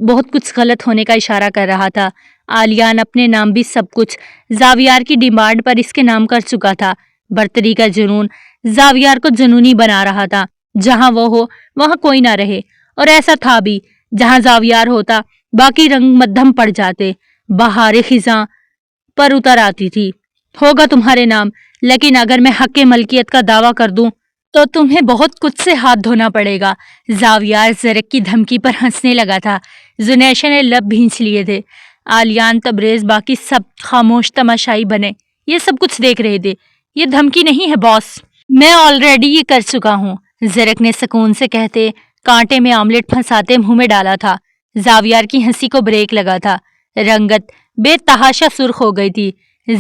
بہت کچھ غلط ہونے کا اشارہ کر رہا تھا۔ آلیان اپنے نام بھی سب کچھ زاویار کی ڈیمانڈ پر اس کے نام کر چکا تھا۔ برتری کا جنون زاویار کو جنونی بنا رہا تھا۔ جہاں وہ ہو وہاں کوئی نہ رہے، اور ایسا تھا بھی۔ جہاں زاویار ہوتا باقی رنگ مدھم پڑ جاتے، بہار خزاں پر اتر آتی تھی۔ ہوگا تمہارے نام، لیکن اگر میں حق ملکیت کا دعویٰ کر دوں تو تمہیں بہت کچھ سے ہاتھ دھونا پڑے گا۔ زاویار زرک کی دھمکی پر ہنسنے لگا تھا۔ زنیشا نے لب بھینچ لیے تھے۔ آلیان، تبریز، باقی سب خاموش تماشائی بنے، یہ سب کچھ دیکھ رہے تھے۔ یہ دھمکی نہیں ہے باس، میں آلریڈی یہ کر چکا ہوں، زرک نے سکون سے کہتے کانٹے میں آملیٹ پھنساتے منہ میں ڈالا تھا۔ زاویار کی ہنسی کو بریک لگا تھا۔ رنگت بے تحاشا سرخ ہو گئی تھی۔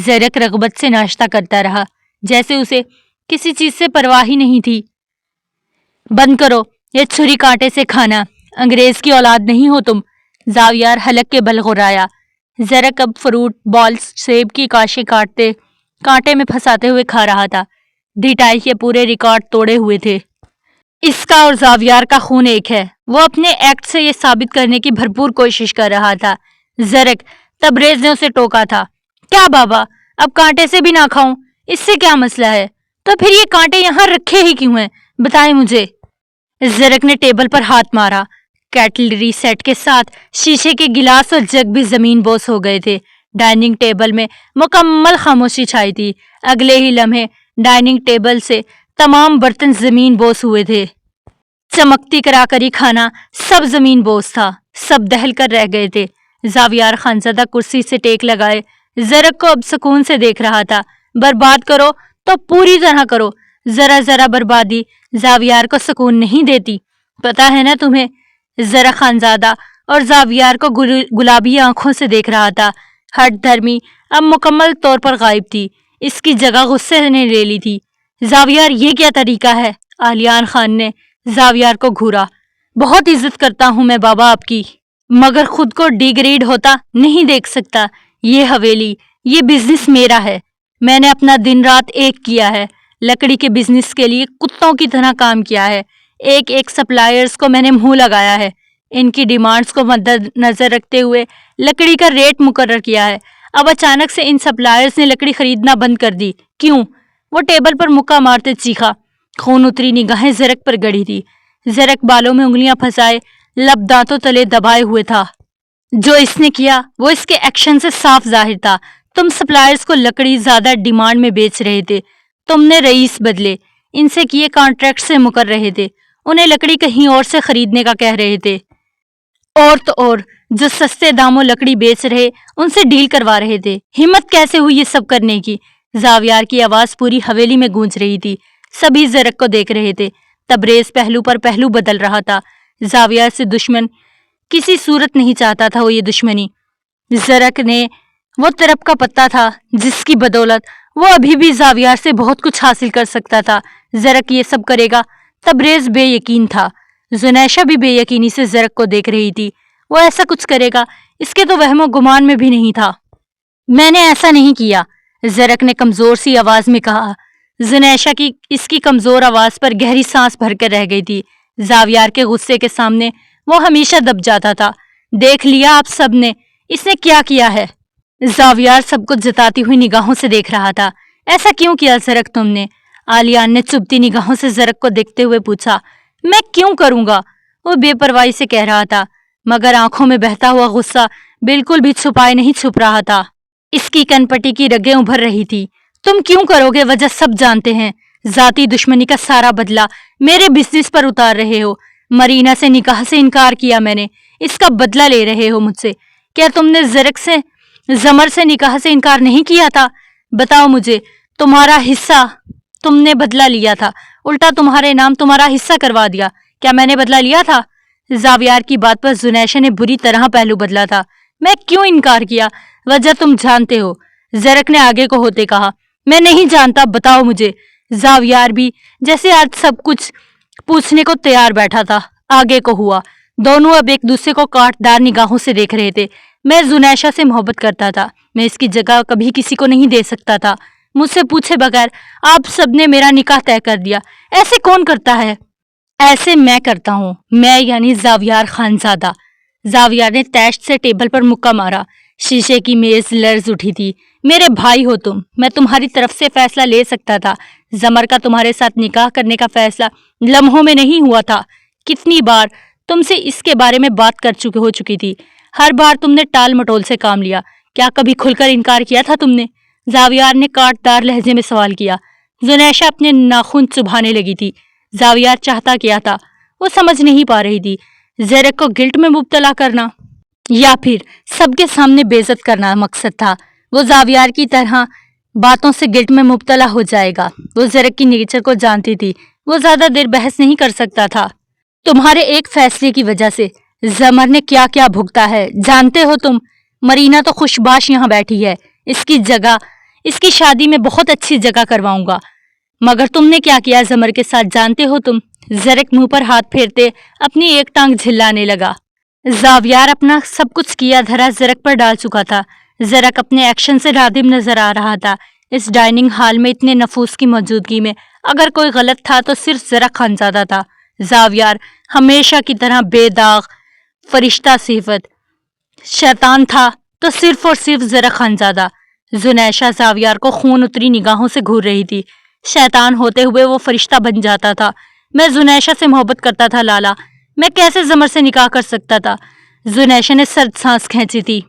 زرک رغبت سے ناشتہ کرتا رہا، جیسے اسے کسی چیز سے پرواہ ہی نہیں تھی۔ بند کرو یہ چھری کانٹے سے کھانا، انگریز کی اولاد نہیں ہو تم، زاویار حلق کے بل غرایا۔ زرک اب فروٹ بالز سیب کی کاشیں کاٹتے کانٹے میں پھنساتے ہوئے کھا رہا تھا۔ ڈیٹائی کے پورے ریکارڈ توڑے ہوئے تھے۔ اس کا اور زاویار کا خون ایک ہے۔ وہ اپنے ایکٹ سے یہ ثابت کرنے کی بھرپور کوشش کر رہا تھا۔ زرک، تبریز نے اسے ٹوکا تھا۔ کیا بابا، اب کانٹے سے بھی نہ کھاؤں، اس سے کیا مسئلہ ہے؟ تو پھر یہ کانٹے یہاں رکھے ہی کیوں ہیں؟ بتائیں مجھے۔ زرک نے ٹیبل پر ہاتھ مارا۔ کیٹلری سیٹ کے ساتھ شیشے کے گلاس اور جگ بھی زمین بوس ہو گئے تھے۔ ڈائننگ ٹیبل میں مکمل خاموشی چھائی تھی۔ اگلے ہی لمحے ڈائننگ ٹیبل سے تمام برتن زمین بوس ہوئے تھے۔ چمکتی کراکری کھانا سب زمین بوس تھا، سب دہل کر رہ گئے تھے۔ زاویار خانزادہ کرسی سے ٹیک لگائے زرک کو اب سکون سے دیکھ رہا تھا۔ برباد کرو تو پوری طرح کرو، ذرا ذرا بربادی زاویار کو سکون نہیں دیتی، پتہ ہے نا تمہیں؟ زرک خانزادہ اور زاویار کو گلابی آنکھوں سے دیکھ رہا تھا۔ ہٹ دھرمی اب مکمل طور پر غائب تھی، اس کی جگہ غصے نے لے لی تھی۔ زاویار، یہ کیا طریقہ ہے؟ آلیان خان نے زاویار کو گھورا۔ بہت عزت کرتا ہوں میں بابا آپ کی، مگر خود کو ڈیگریڈ ہوتا نہیں دیکھ سکتا۔ یہ حویلی، یہ بزنس میرا ہے، میں نے اپنا دن رات ایک کیا ہے، لکڑی کے بزنس کے لیے کتوں کی طرح کام کیا ہے، ایک ایک سپلائرز کو میں نے منہ لگایا ہے، ان کی ڈیمانڈز کو مد نظر رکھتے ہوئے لکڑی کا ریٹ مقرر کیا ہے۔ اب اچانک سے ان سپلائرز نے لکڑی خریدنا بند کر دی، کیوں؟ وہ ٹیبل پر مکہ مارتے چیخا۔ خون اتری نگاہیں زرک پر گڑی تھی۔ زرک بالوں میں انگلیاں پھنسائے لب دانتوں تلے دبائے ہوئے تھا۔ جو اس نے کیا وہ اس کے ایکشن سے صاف ظاہر تھا۔ تم سپلائرز کو لکڑی زیادہ ڈیمانڈ میں بیچ رہے تھے، تم نے رئیس بدلے، ان سے کیے کانٹریکٹ سے مکر رہے تھے، انہیں لکڑی کہیں اور سے خریدنے کا کہہ رہے تھے، اور تو اور جو سستے داموں لکڑی بیچ رہے ان سے ڈیل کروا رہے تھے۔ ہمت کیسے ہوئی یہ سب کرنے کی؟ زاویار کی آواز پوری حویلی میں گونج رہی تھی۔ سبھی زرک کو دیکھ رہے تھے۔ تبریز پہلو پر پہلو بدل رہا تھا۔ زاویار سے دشمن کسی صورت نہیں چاہتا تھا وہ یہ دشمنی۔ زرک نے وہ طرف کا پتا تھا جس کی بدولت وہ ابھی بھی زاویار سے بہت کچھ حاصل کر سکتا تھا۔ زرک یہ سب کرے گا؟ تبریز بے یقین تھا۔ زنیشا بھی بے یقینی سے زرک کو دیکھ رہی تھی۔ وہ ایسا کچھ کرے گا اس کے تو وہم و گمان میں بھی نہیں تھا۔ میں نے ایسا نہیں کیا، زرک نے کمزور سی آواز میں کہا۔ زنیشا کی اس کی کمزور آواز پر گہری سانس بھر کر رہ گئی تھی۔ زاویار کے غصے کے سامنے وہ ہمیشہ دب جاتا تھا۔ دیکھ لیا آپ سب نے اس نے کیا کیا ہے؟ زاویار سب کچھ جتاتی ہوئی نگاہوں سے دیکھ رہا تھا۔ ایسا کیوں کیا زرک تم نے؟ آلیان نے چبھتی نگاہوں سے زرک کو دیکھتے ہوئے پوچھا۔ میں کیوں کروں گا؟ وہ بے پرواہی سے کہہ رہا تھا، مگر آنکھوں میں بہتا ہوا غصہ بالکل بھی چھپائے نہیں چھپ رہا تھا۔ اس کی کن پٹی کی رگیں ابھر رہی تھی۔ تم کیوں کرو گے؟ وجہ سب جانتے ہیں، ذاتی دشمنی کا سارا بدلہ میرے بزنس پر اتار رہے ہو۔ مرینا سے نکاح سے انکار کیا میں نے، اس کا بدلہ لے رہے ہو مجھ سے۔ کیا تم نے زرک سے زمر سے نکاح سے انکار نہیں کیا تھا؟ بتاؤ مجھے، تمہارا حصہ تم نے بدلہ لیا تھا، الٹا تمہارے نام تمہارا حصہ کروا دیا۔ کیا میں نے بدلہ لیا تھا؟ زاویار کی بات پر زنیشا نے بری طرح پہلو بدلا تھا۔ میں کیوں انکار کیا؟ وجہ تم جانتے ہو، زرک نے آگے کو ہوتے کہا۔ میں نہیں جانتا، بتاؤ مجھے۔ زاویار بھی جیسے آج سب کچھ پوچھنے کو تیار بیٹھا تھا، آگے کو ہوا۔ دونوں اب ایک دوسرے کو کاٹدار نگاہوں سے دیکھ رہے تھے۔ میں زنیشا سے محبت کرتا تھا، میں اس کی جگہ کبھی کسی کو نہیں دے سکتا تھا۔ مجھ سے پوچھے بغیر آپ سب نے میرا نکاح طے کر دیا، ایسے کون کرتا ہے؟ ایسے میں کرتا ہوں، میں یعنی زاویار خانزادہ۔ زاویار نے تیش سے ٹیبل پر مکہ مارا۔ شیشے کی میز لرز اٹھی تھی۔ میرے بھائی ہو تم، میں تمہاری طرف سے فیصلہ لے سکتا تھا۔ زمر کا تمہارے ساتھ نکاح کرنے کا فیصلہ لمحوں میں نہیں ہوا تھا۔ کتنی بار تم سے اس کے بارے میں بات ہو چکی تھی، ہر بار تم نے ٹال مٹول سے کام لیا۔ کیا کبھی کھل کر انکار کیا تھا تم نے؟ زاویار نے کاٹدار لہجے میں سوال کیا۔ زنیشہ اپنے ناخن چبھانے لگی تھی۔ زاویار چاہتا کیا تھا وہ سمجھ نہیں پا رہی تھی۔ زیرک کو گلٹ میں مبتلا کرنا یا پھر سب کے سامنے بے عزت کرنا مقصد تھا۔ وہ زاویار کی طرح باتوں سے گلٹ میں مبتلا ہو جائے گا۔ وہ زیرک کی نیچر کو جانتی تھی۔ وہ زیادہ دیر بحث نہیں کر سکتا تھا۔ تمہارے ایک فیصلے کی وجہ سے زمر نے کیا کیا بھگتا ہے جانتے ہو تم؟ مرینا تو خوشباش یہاں بیٹھی ہے۔ اس کی شادی میں بہت اچھی جگہ کرواؤں گا، مگر تم نے کیا کیا زمر کے ساتھ جانتے ہو تم؟ زیرک منہ پر ہاتھ پھیرتے اپنی ایک ٹانگ جھلانے لگا۔ زاویار اپنا سب کچھ کیا دھرا زیرک پر ڈال چکا تھا۔ زیرک اپنے ایکشن سے نادم نظر آ رہا تھا۔ اس ڈائننگ ہال میں اتنے نفوس کی موجودگی میں اگر کوئی غلط تھا تو صرف زیرک خانزادہ تھا۔ زاویار ہمیشہ کی طرح بے داغ فرشتہ صفت، شیطان تھا تو صرف اور صرف زیرک خانزادہ۔ زنیشہ زاویار کو خون اتری نگاہوں سے گھور رہی تھی۔ شیطان ہوتے ہوئے وہ فرشتہ بن جاتا تھا۔ میں زنیشہ سے محبت کرتا تھا لالا، میں کیسے زمر سے نکاح کر سکتا تھا؟ زنیشہ نے سرد سانس کھینچی تھی۔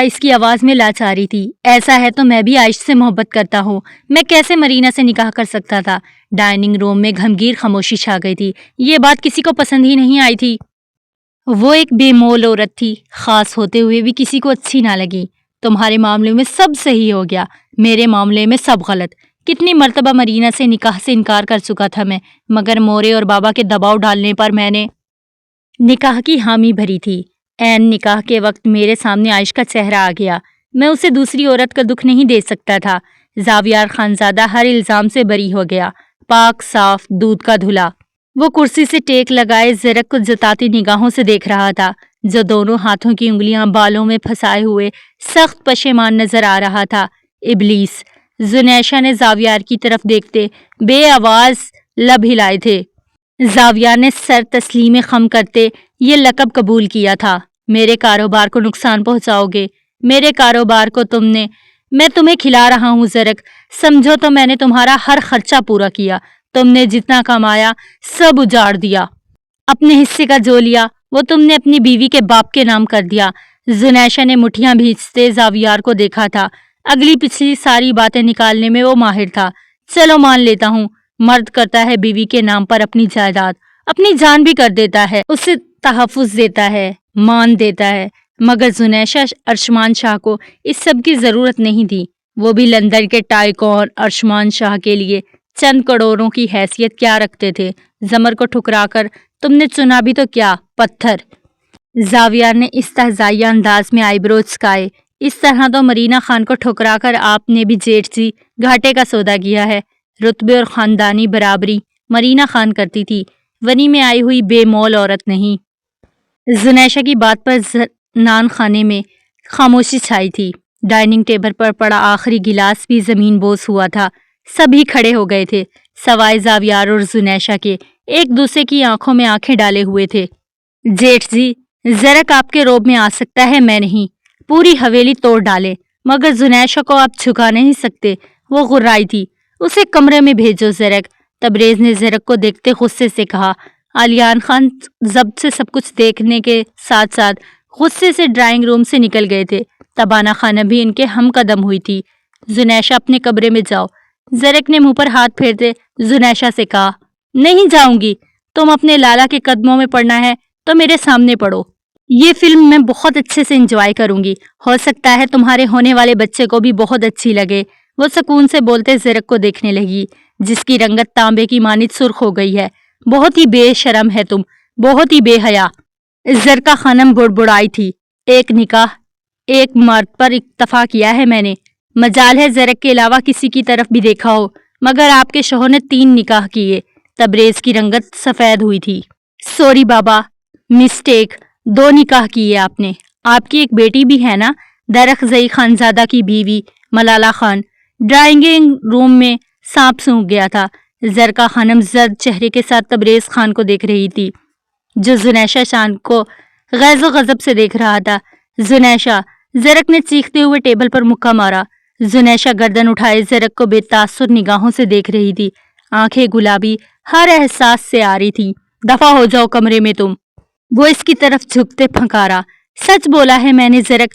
اس کی آواز میں لاچاری تھی۔ ایسا ہے تو میں بھی عائش سے محبت کرتا ہوں، میں کیسے مرینا سے نکاح کر سکتا تھا؟ ڈائننگ روم میں گھمگیر خاموشی چھا گئی تھی۔ یہ بات کسی کو پسند ہی نہیں آئی تھی۔ وہ ایک بے مول عورت تھی، خاص ہوتے ہوئے بھی کسی کو اچھی نہ لگی۔ تمہارے معاملے میں سب صحیح ہو گیا، میرے معاملے میں سب غلط۔ کتنی مرتبہ مرینا سے نکاح سے انکار کر چکا تھا میں، مگر مورے اور بابا کے دباؤ ڈالنے پر میں نے نکاح کی حامی بھری تھی۔ عین نکاح کے وقت میرے سامنے عائش کا چہرہ آ گیا، میں اسے دوسری عورت کا دکھ نہیں دے سکتا تھا۔ زاویار خانزادہ ہر الزام سے بری ہو گیا، پاک صاف دودھ کا دھلا۔ وہ کرسی سے ٹیک لگائے زیرک کو جتاتی نگاہوں سے دیکھ رہا تھا، جو دونوں ہاتھوں کی انگلیاں بالوں میں پھنسائے ہوئے سخت پشیمان نظر آ رہا تھا۔ ابلیس! زنیشہ نے زاویار کی طرف دیکھتے بے آواز لب ہلائے تھے۔ زاویار نے سر تسلیم خم کرتے یہ لقب قبول کیا تھا۔ میرے کاروبار کو نقصان پہنچاؤ گے، میرے کاروبار کو میں تمہیں کھلا رہا ہوں زیرک، سمجھو تو میں نے تمہارا ہر خرچہ پورا کیا، تم نے جتنا کمایا سب اجاڑ دیا، اپنے حصے کا جو لیا وہ تم نے اپنی بیوی کے باپ کے نام کر دیا۔ زنیشہ نے مٹھیاں بھیجتے زاویار کو دیکھا تھا۔ اگلی پچھلی ساری باتیں نکالنے میں وہ ماہر تھا۔ چلو مان لیتا ہوں، مرد کرتا ہے بیوی کے نام پر اپنی جائیداد، اپنی جان بھی کر دیتا ہے، اسے تحفظ دیتا ہے، مان دیتا ہے، مگر زنیشہ ارشمان شاہ کو اس سب کی ضرورت نہیں تھی۔ وہ بھی لندن کے ٹائکون ارشمان شاہ کے لیے چند کروڑوں کی حیثیت کیا رکھتے تھے؟ زمر کو ٹھکرا کر تم نے چنا بھی تو کیا؟ پتھر! زاویار نے استہزائیہ انداز میں آئی برو چکائے۔ اس طرح تو مرینا خان کو ٹھکرا کر آپ نے بھی جیٹھ جی گھاٹے کا سودا کیا ہے۔ رتبے اور خاندانی برابری مرینا خان کرتی تھی، ونی میں آئی ہوئی بے مول عورت نہیں۔ زنیشہ کی بات پر نان خانے میں خاموشی چھائی تھی۔ ڈائننگ ٹیبل پر پڑا آخری گلاس بھی زمین بوس ہوا تھا۔ سبھی کھڑے ہو گئے تھے سوائے زاویار اور زنیشہ کے، ایک دوسرے کی آنکھوں میں آنکھیں ڈالے ہوئے تھے۔ جیٹھ جی، زیرک آپ کے روب میں آ سکتا ہے، میں نہیں، پوری حویلی توڑ ڈالے، مگر زنیشہ کو آپ جھکا نہیں سکتے۔ وہ غرائی تھی۔ اسے کمرے میں بھیجو زیرک، تبریز نے زیرک کو دیکھتے غصے سے کہا۔ علیان خان ضبط سے سب کچھ دیکھنے کے ساتھ ساتھ غصے سے ڈرائنگ روم سے نکل گئے تھے۔ تبانہ خانہ بھی ان کے ہم قدم ہوئی تھی۔ زنیشہ اپنے کمرے میں جاؤ، زیرک نے منہ پر ہاتھ پھیرتے زنیشہ سے کہا۔ نہیں جاؤں گی، تم اپنے لالا کے قدموں میں پڑنا ہے تو میرے سامنے پڑو۔ یہ فلم میں بہت اچھے سے انجوائے کروں گی، ہو سکتا ہے تمہارے ہونے والے بچے کو بھی بہت اچھی لگے۔ وہ سکون سے بولتے زیرک کو دیکھنے لگی، جس کی رنگت تانبے کی مانند سرخ ہو گئی ہے۔ بہت ہی بے شرم ہے تم، بہت ہی بے حیا۔ زرکا خانم بڑبڑائی تھی۔ ایک نکاح ایک مرد پر اکتفا کیا ہے میں نے، مجال ہے زیرک کے علاوہ کسی کی طرف بھی دیکھا ہو، مگر آپ کے شوہر نے 3 نکاح کیے۔ تبریز کی رنگت سفید ہوئی تھی۔ سوری بابا، مسٹیک، 2 نکاح کیے آپ نے۔ آپ کی ایک بیٹی بھی ہے نا، درخزئی خانزادہ کی بیوی ملالہ خان۔ ڈرائنگ روم میں سانپ سونکھ گیا تھا۔ زرکا خانم زرد چہرے کے ساتھ تبریز خان کو دیکھ رہی تھی، جو زنیشہ شان کو غیظ و غضب سے دیکھ رہا تھا۔ زنیشہ! زرک نے چیختے ہوئے ٹیبل پر مکہ مارا۔ زنیشہ گردن اٹھائے زرک کو بے تاثر نگاہوں سے دیکھ رہی تھی، آنکھیں گلابی ہر احساس سے آ رہی تھی۔ دفع ہو جاؤ کمرے میں تم۔ وہ اس کی طرف جھکتے پھنکارا۔ سچ بولا ہے میں نے زرک،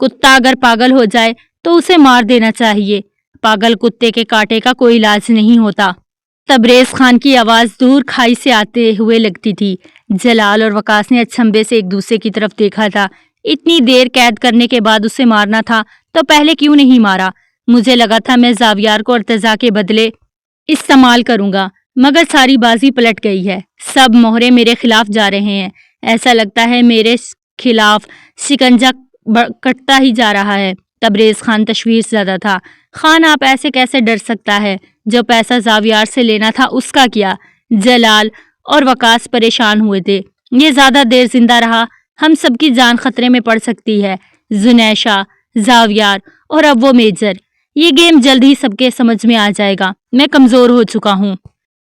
کتا اگر پاگل ہو جائے تو اسے مار دینا چاہیے، پاگل کتے کے کاٹے کا کوئی علاج نہیں ہوتا۔ تبریز خان کی آواز دور کھائی سے آتے ہوئے لگتی تھی۔ جلال اور وقاص نے اچھمبے سے ایک دوسرے کی طرف دیکھا تھا۔ اتنی دیر قید کرنے کے بعد اسے مارنا تھا تو پہلے کیوں نہیں مارا؟ مجھے لگا تھا میں زاویار کو ارتضیٰ کے بدلے استعمال کروں گا، مگر ساری بازی پلٹ گئی ہے۔ سب مہرے میرے خلاف جا رہے ہیں، ایسا لگتا ہے میرے خلاف شکنجہ کٹتا ہی جا رہا ہے۔ تبریز خان تشویش زدہ تھا۔ خان آپ ایسے کیسے ڈر سکتا ہے؟ جو پیسہ زاویار سے لینا تھا اس کا کیا؟ جلال اور وقاص پریشان ہوئے تھے۔ یہ زیادہ دیر زندہ رہا، ہم سب کی جان خطرے میں پڑ سکتی ہے۔ زنیشا، زاویار اور اب وہ میجر۔ یہ گیم جلد ہی سب کے سمجھ میں آ جائے گا۔ میں کمزور ہو چکا ہوں۔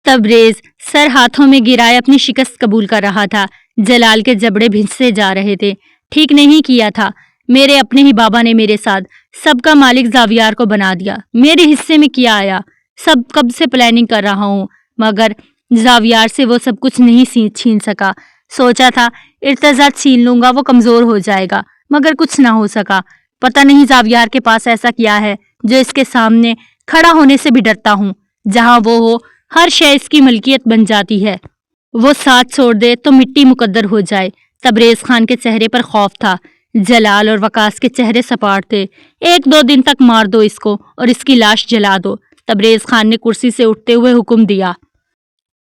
تبریز سر ہاتھوں میں گرائے اپنی شکست قبول کر رہا تھا۔ جلال کے جبڑے بھنسے جا رہے تھے۔ ٹھیک نہیں کیا تھا، میرے اپنے ہی بابا نے میرے ساتھ۔ سب کا مالک زاویار کو بنا دیا، میرے حصے میں کیا آیا؟ سب کب سے پلاننگ کر رہا ہوں، مگر زاویار سے وہ سب کچھ نہیں چھین سکا۔ سوچا تھا ارتضیٰ چھین لوں گا، وہ کمزور ہو جائے گا، مگر کچھ نہ ہو سکا۔ پتہ نہیں زاویار کے پاس ایسا کیا ہے جو اس کے سامنے کھڑا ہونے سے بھی ڈرتا ہوں۔ جہاں وہ ہو ہر شے اس کی ملکیت بن جاتی ہے۔ وہ ساتھ چھوڑ دے تو مٹی مقدر ہو جائے۔ تبریز خان کے چہرے پر خوف تھا۔ جلال اور وقاص کے چہرے سپاٹ تھے۔ 1-2 دن تک مار دو اس کو اور اس کی لاش جلا دو۔ تبریز خان نے کرسی سے اٹھتے ہوئے حکم دیا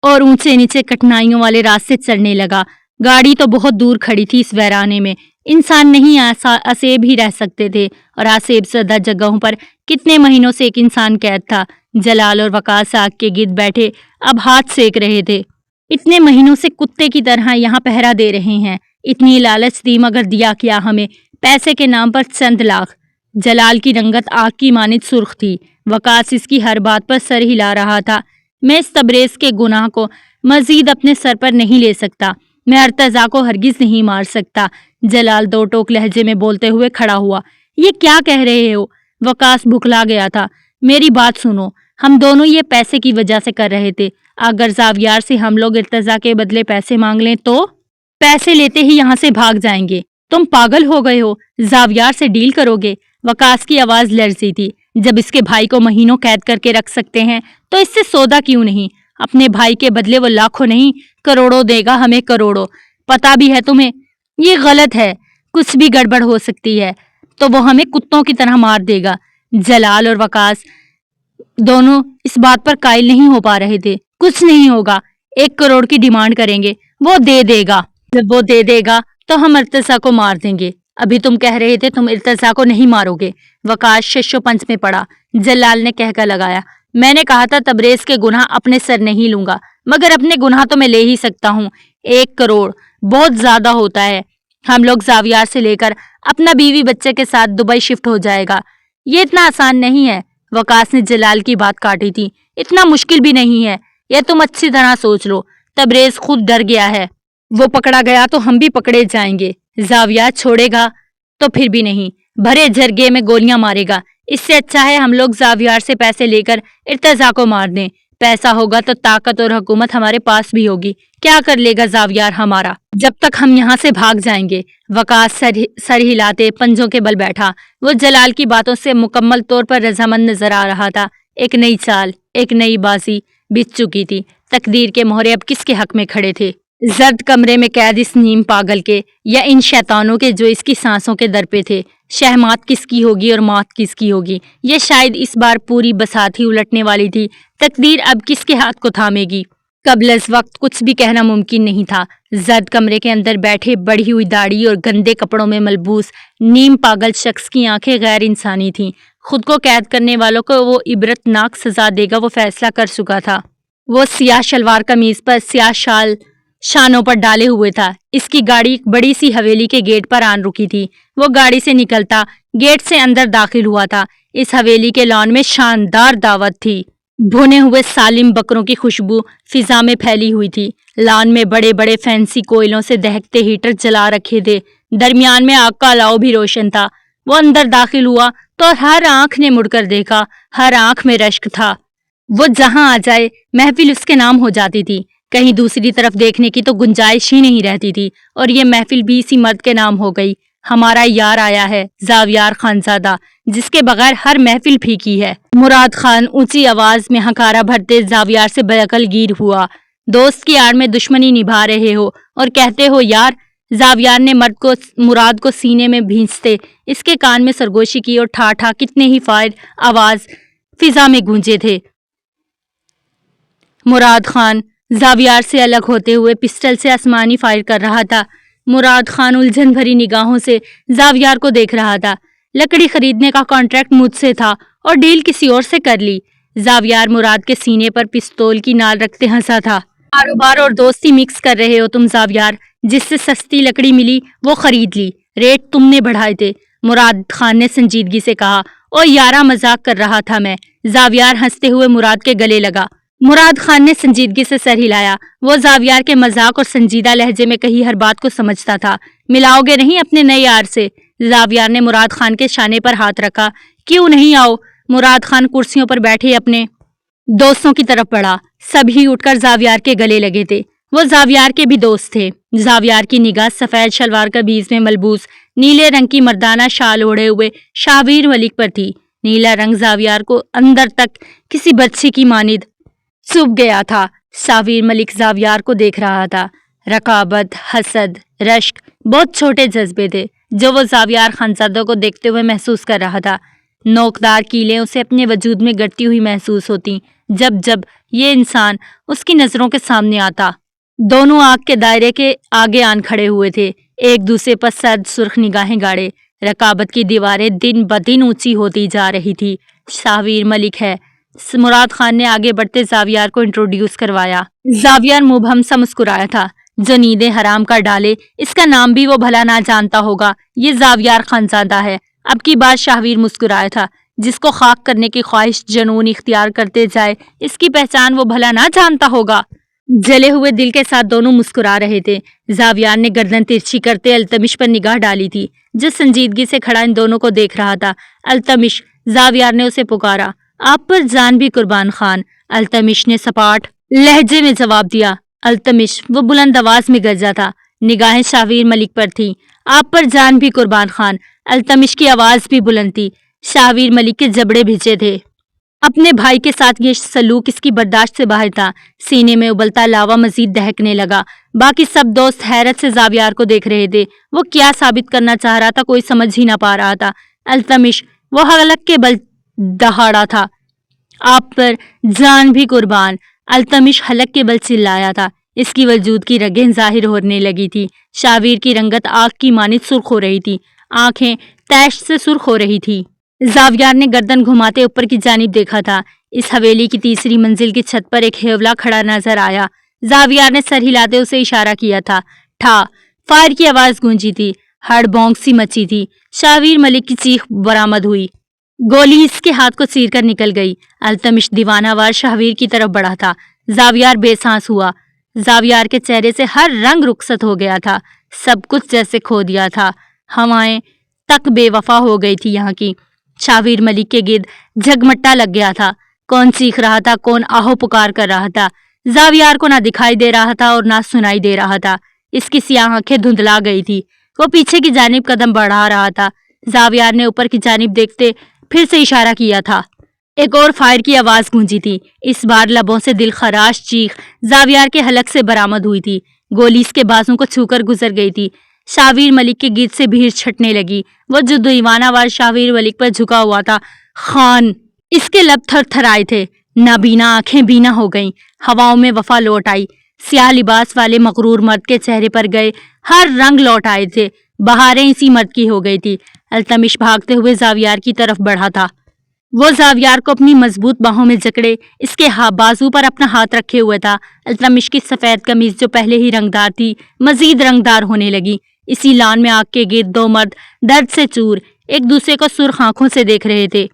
اور اونچے نیچے کٹھنائیوں والے راستے چلنے لگا۔ گاڑی تو بہت دور کھڑی تھی، اس ویرانے میں انسان نہیں اسیب ہی رہ سکتے تھے، اور آسیب زدہ جگہوں پر کتنے مہینوں سے ایک انسان قید تھا۔ جلال اور وقاص آگ کے گرد بیٹھے اب ہاتھ سیک رہے تھے۔ اتنے مہینوں سے کتے کی طرح یہاں پہرا دے رہے ہیں، اتنی لالچ دی مگر دیا کیا ہمیں؟ پیسے کے نام پر چند لاکھ۔ جلال کی رنگت آگ کی مانند سرخ تھی۔ وقاص اس کی ہر بات پر سر ہلا رہا تھا۔ میں اس تبریز کے گناہ کو مزید اپنے سر پر نہیں لے سکتا، میں ارتضیٰ کو ہرگز نہیں مار سکتا۔ جلال 2 ٹوک لہجے میں بولتے ہوئے کھڑا ہوا۔ یہ کیا کہہ رہے ہو؟ وقاص بھکلا گیا تھا۔ میری بات سنو، ہم دونوں یہ پیسے کی وجہ سے کر رہے تھے۔ اگر زاویار سے ہم لوگ ارتضیٰ کے بدلے پیسے مانگ لیں تو پیسے لیتے ہی یہاں سے بھاگ جائیں گے۔ تم پاگل ہو گئے ہو؟ زاویار سے ڈیل کرو گے؟ وقاص کی آواز لرزی تھی۔ جب اس کے بھائی کو مہینوں قید کر کے رکھ سکتے ہیں تو اس سے سودا کیوں نہیں؟ اپنے بھائی کے بدلے وہ لاکھوں نہیں کروڑوں دے گا، ہمیں کروڑوں۔ پتا بھی ہے تمہیں یہ غلط ہے، کچھ بھی گڑبڑ ہو سکتی ہے تو وہ ہمیں کتوں کی طرح مار دے گا۔ جلال اور وقاص دونوں اس بات پر قائل نہیں ہو پا رہے تھے۔ کچھ نہیں ہوگا، 1 کروڑ کی ڈیمانڈ کریں گے، وہ دے دے گا۔ جب وہ دے دے گا تو ہم ارتضیٰ کو مار دیں گے۔ ابھی تم کہہ رہے تھے تم ارتضیٰ کو نہیں مارو گے۔ وقاص شش و پنج میں پڑا۔ جلال نے کہہ کر لگایا، میں نے کہا تھا تبریز کے گناہ اپنے سر نہیں لوں گا، مگر اپنے گناہ تو میں لے ہی سکتا ہوں۔ 1 کروڑ بہت زیادہ ہوتا ہے۔ ہم لوگ زاویار سے لے کر اپنا بیوی بچے کے ساتھ دبئی شفٹ ہو جائے گا۔ یہ اتنا آسان نہیں ہے۔ وقاص نے جلال کی بات کاٹی تھی۔ اتنا مشکل بھی نہیں ہے، یہ تم اچھی طرح سوچ لو۔ تبریز خود ڈر گیا ہے، وہ پکڑا گیا تو ہم بھی پکڑے جائیں گے۔ زاویار چھوڑے گا تو پھر بھی نہیں، بھرے جرگے میں گولیاں مارے گا۔ اس سے اچھا ہے ہم لوگ زاویار سے پیسے لے کر ارتضیٰ کو مار دیں۔ پیسہ ہوگا تو طاقت اور حکومت ہمارے پاس بھی ہوگی۔ کیا کر لے گا زاویار ہمارا جب تک ہم یہاں سے بھاگ جائیں گے؟ وقاص سر ہلاتے پنجوں کے بل بیٹھا۔ وہ جلال کی باتوں سے مکمل طور پر رضامند نظر آ رہا تھا۔ ایک نئی چال، ایک نئی بازی بچ چکی تھی۔ تقدیر کے مہرے اب کس کے حق میں کھڑے تھے؟ زرد کمرے میں قید اس نیم پاگل کے یا ان شیطانوں کے جو اس کی سانسوں کے در پہ تھے؟ شہمات کس کی ہوگی اور موت کس کی ہوگی؟ یہ شاید اس بار پوری بساط ہی الٹنے والی تھی۔ تقدیر اب کس کے ہاتھ کو تھامے گی؟ قبل از وقت کچھ بھی کہنا ممکن نہیں تھا۔ زرد کمرے کے اندر بیٹھے بڑھی ہوئی داڑھی اور گندے کپڑوں میں ملبوس نیم پاگل شخص کی آنکھیں غیر انسانی تھیں۔ خود کو قید کرنے والوں کو وہ عبرت ناک سزا دے گا، وہ فیصلہ کر چکا تھا۔ وہ سیاہ شلوار قمیض پر سیاہ شال شانوں پر ڈالے ہوئے تھا۔ اس کی گاڑی ایک بڑی سی حویلی کے گیٹ پر آن رکی تھی۔ وہ گاڑی سے نکلتا گیٹ سے اندر داخل ہوا تھا۔ اس حویلی کے لان میں شاندار دعوت تھی۔ بھنے ہوئے سالم بکروں کی خوشبو فضا میں پھیلی ہوئی تھی۔ لان میں بڑے بڑے فینسی کوئلوں سے دہکتے ہیٹر جلا رکھے تھے۔ درمیان میں آگ کا الاؤ بھی روشن تھا۔ وہ اندر داخل ہوا تو ہر آنکھ نے مڑ کر دیکھا، ہر آنکھ میں رشک تھا۔ وہ جہاں آ جائے محفل اس کے نام ہو جاتی تھی، کہیں دوسری طرف دیکھنے کی تو گنجائش ہی نہیں رہتی تھی، اور یہ محفل بھی اسی مرد کے نام ہو گئی۔ ہمارا یار آیا ہے، زاویار خانزادہ، جس کے بغیر ہر محفل پھیکی ہے۔ مراد خان اونچی آواز میں ہنکارا بھرتے زاویار سے بیعقل گیر ہوا۔ دوست کی آڑ میں دشمنی نبھا رہے ہو اور کہتے ہو یار؟ زاویار نے مراد کو سینے میں بھینچتے اس کے کان میں سرگوشی کی اور ٹھا ٹھا کتنے ہی فائر آواز فضا میں گونجے تھے۔ مراد خان زاویار سے الگ ہوتے ہوئے پسٹل سے آسمانی فائر کر رہا تھا۔ مراد خان الجھن بھری نگاہوں سے زاویار کو دیکھ رہا تھا۔ لکڑی خریدنے کا کانٹریکٹ مجھ سے تھا اور ڈیل کسی اور سے کر لی۔ زاویار مراد کے سینے پر پستول کی نال رکھتے ہنسا تھا۔ کاروبار اور دوستی مکس کر رہے ہو تم زاویار، جس سے سستی لکڑی ملی وہ خرید لی، ریٹ تم نے بڑھائے تھے، مراد خان نے سنجیدگی سے کہا۔ او یارا مذاق کر رہا تھا میں، زاویار ہنستے ہوئے مراد کے گلے لگا۔ مراد خان نے سنجیدگی سے سر ہلایا۔ وہ زاویار کے مذاق اور سنجیدہ لہجے میں کہی ہر بات کو سمجھتا تھا۔ ملاؤ گے نہیں اپنے نئے یار سے؟ زاویار نے مراد خان کے شانے پر ہاتھ رکھا۔ کیوں نہیں آؤ؟ مراد خان کرسیوں پر بیٹھے اپنے دوستوں کی طرف بڑھا۔ سبھی اٹھ کر زاویار کے گلے لگے تھے۔ وہ زاویار کے بھی دوست تھے۔ زاویار کی نگاہ سفید شلوار قمیض میں ملبوس نیلے رنگ کی مردانہ شال اوڑھے ہوئے شاہویر ملک پر تھی۔ نیلا رنگ زاویار کو اندر تک کسی بچے کی مانند چبھ گیا تھا۔ شاہویر ملک زاویار کو دیکھ رہا تھا۔ رقابت، حسد، رشک، بہت چھوٹے جذبے تھے جو وہ زاویار خانزادہ کو دیکھتے ہوئے محسوس کر رہا تھا۔ نوکدار کیلیں اسے اپنے وجود میں گڑتی ہوئی محسوس ہوتی جب یہ انسان اس کی نظروں کے سامنے آتا۔ دونوں آنکھ کے دائرے کے آگے آن کھڑے ہوئے تھے، ایک دوسرے پر سرد سرخ نگاہیں گاڑے۔ رقابت کی دیواریں دن بدن اونچی ہوتی جا رہی تھی۔ شاہویر ملک ہے، مراد خان نے آگے بڑھتے زاویار کو انٹروڈیوس کروایا۔ زاویار مبہم سا مسکرایا تھا۔ جو نیندیں حرام کر ڈالے، اس کا نام بھی وہ بھلا نہ جانتا ہوگا۔ یہ زاویار خانزادہ ہے۔ اب کی بات شاہویر مسکرایا تھا۔ جس کو خاک کرنے کی خواہش جنون اختیار کرتے جائے، اس کی پہچان وہ بھلا نہ جانتا ہوگا۔ جلے ہوئے دل کے ساتھ دونوں مسکرا رہے تھے۔ زاویار نے گردن ترچھی کرتے التمش پر نگاہ ڈالی تھی، جو سنجیدگی سے کھڑا ان دونوں کو دیکھ رہا تھا۔ التمش، زاویار نے اسے پکارا۔ آپ پر جان بھی قربان خان، التمش نے سپاٹ لہجے میں جواب دیا۔ التمش، وہ بلند آواز میں گرجا تھا۔ نگاہیں شاہویر ملک پر تھیں۔ آپ پر جان بھی قربان خان، التمش کی آواز بھی بلند تھی۔ شاہویر ملک کے جبڑے بھیجے تھے۔ اپنے بھائی کے ساتھ یہ سلوک اس کی برداشت سے باہر تھا۔ سینے میں ابلتا لاوا مزید دہکنے لگا۔ باقی سب دوست حیرت سے زاویار کو دیکھ رہے تھے۔ وہ کیا ثابت کرنا چاہ رہا تھا کوئی سمجھ ہی نہ پا رہا تھا۔ التمش، وہ حلق کے بل دہاڑا تھا۔ آپ پر جان بھی قربان، التمش حلق کے بل چلایا تھا۔ اس کی وجود کی رگیں ظاہر ہونے لگی تھی۔ شاہویر کی رنگت آگ کی مانند سرخ ہو رہی تھی، آنکھیں تیش سے سرخ ہو رہی تھی۔ زاویار نے گردن گھماتے اوپر کی جانب دیکھا تھا۔ اس حویلی کی تیسری منزل کی چھت پر ایک ہیولا کھڑا نظر آیا۔ زاویار نے سر ہلاتے اسے اشارہ کیا تھا۔ ٹھا! فائر کی آواز گونجی تھی۔ ہڑ بونک سی مچی تھی۔ شاہویر ملک کی چیخ برآمد ہوئی۔ گولی اس کے ہاتھ کو چیر کر نکل گئی۔ التمش دیوانہ وار شاہویر کی طرف بڑھا تھا۔ زاویار بے سانس ہوا۔ زاویار کے چہرے سے ہر رنگ رخصت ہو گیا تھا۔ سب کچھ جیسے کھو دیا تھا۔ ہوائیں تک بے وفا ہو گئی تھی یہاں کی۔ شاہویر ملک کے گرد جھگمٹا لگ گیا تھا۔ کون چیخ رہا تھا، کون آہو پکار کر رہا تھا، زاویار کو نہ دکھائی دے رہا تھا اور نہ سنائی دے رہا تھا۔ اس کی سیاہ آنکھیں دھندلا گئی تھی۔ وہ پیچھے کی جانب قدم بڑھا رہا تھا۔ زاویار نے اوپر کی جانب دیکھتے پھر سے اشارہ کیا تھا۔ ایک اور فائر کی آواز گونجی تھی۔ اس بار لبوں سے دل خراش چیخ زاویار کے حلق سے برآمد ہوئی تھی۔ گولی اس کے بازوں کو چھو کر گزر گئی تھی۔ شاہویر ملک کے گرد سے بھیڑ چھٹنے لگی۔ وہ جو دیوانہ وار شاہویر ملک پر جھکا ہوا تھا، خان، اس کے لب تھر تھر آئے تھے۔ نابینا آنکھیں بینا ہو گئیں۔ ہواؤں میں وفا لوٹ آئی۔ سیاہ لباس والے مغرور مرد کے چہرے پر گئے ہر رنگ لوٹ آئے تھے۔ بہاریں اسی مرد کی ہو گئی تھی۔ التمش بھاگتے ہوئے زاویار کی طرف بڑھا تھا۔ وہ زاویار کو اپنی مضبوط باہوں میں جکڑے اس کے بازو پر اپنا ہاتھ رکھے ہوئے تھا۔ التمش کی سفید قمیض جو پہلے ہی رنگدار تھی مزید رنگدار ہونے لگی۔ اسی لان میں آگ کے گرد دو مرد درد سے چور ایک دوسرے کو سرخ آنکھوں سے دیکھ رہے تھے۔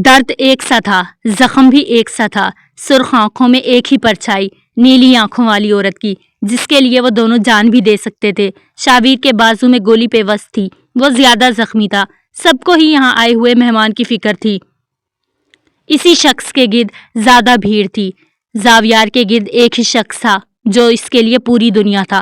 درد ایک سا تھا، زخم بھی ایک سا تھا۔ سرخ آنکھوں میں ایک ہی پرچھائی، نیلی آنکھوں والی عورت کی، جس کے لیے وہ دونوں جان بھی دے سکتے تھے۔ شاہویر کے بازو میں گولی پیوست تھی۔ وہ زیادہ زخمی تھا۔ سب کو ہی یہاں آئے ہوئے مہمان کی فکر تھی۔ اسی شخص کے گرد زیادہ بھیڑ تھی۔ زاویار کے گرد ایک ہی شخص تھا جو اس کے لیے پوری دنیا تھا۔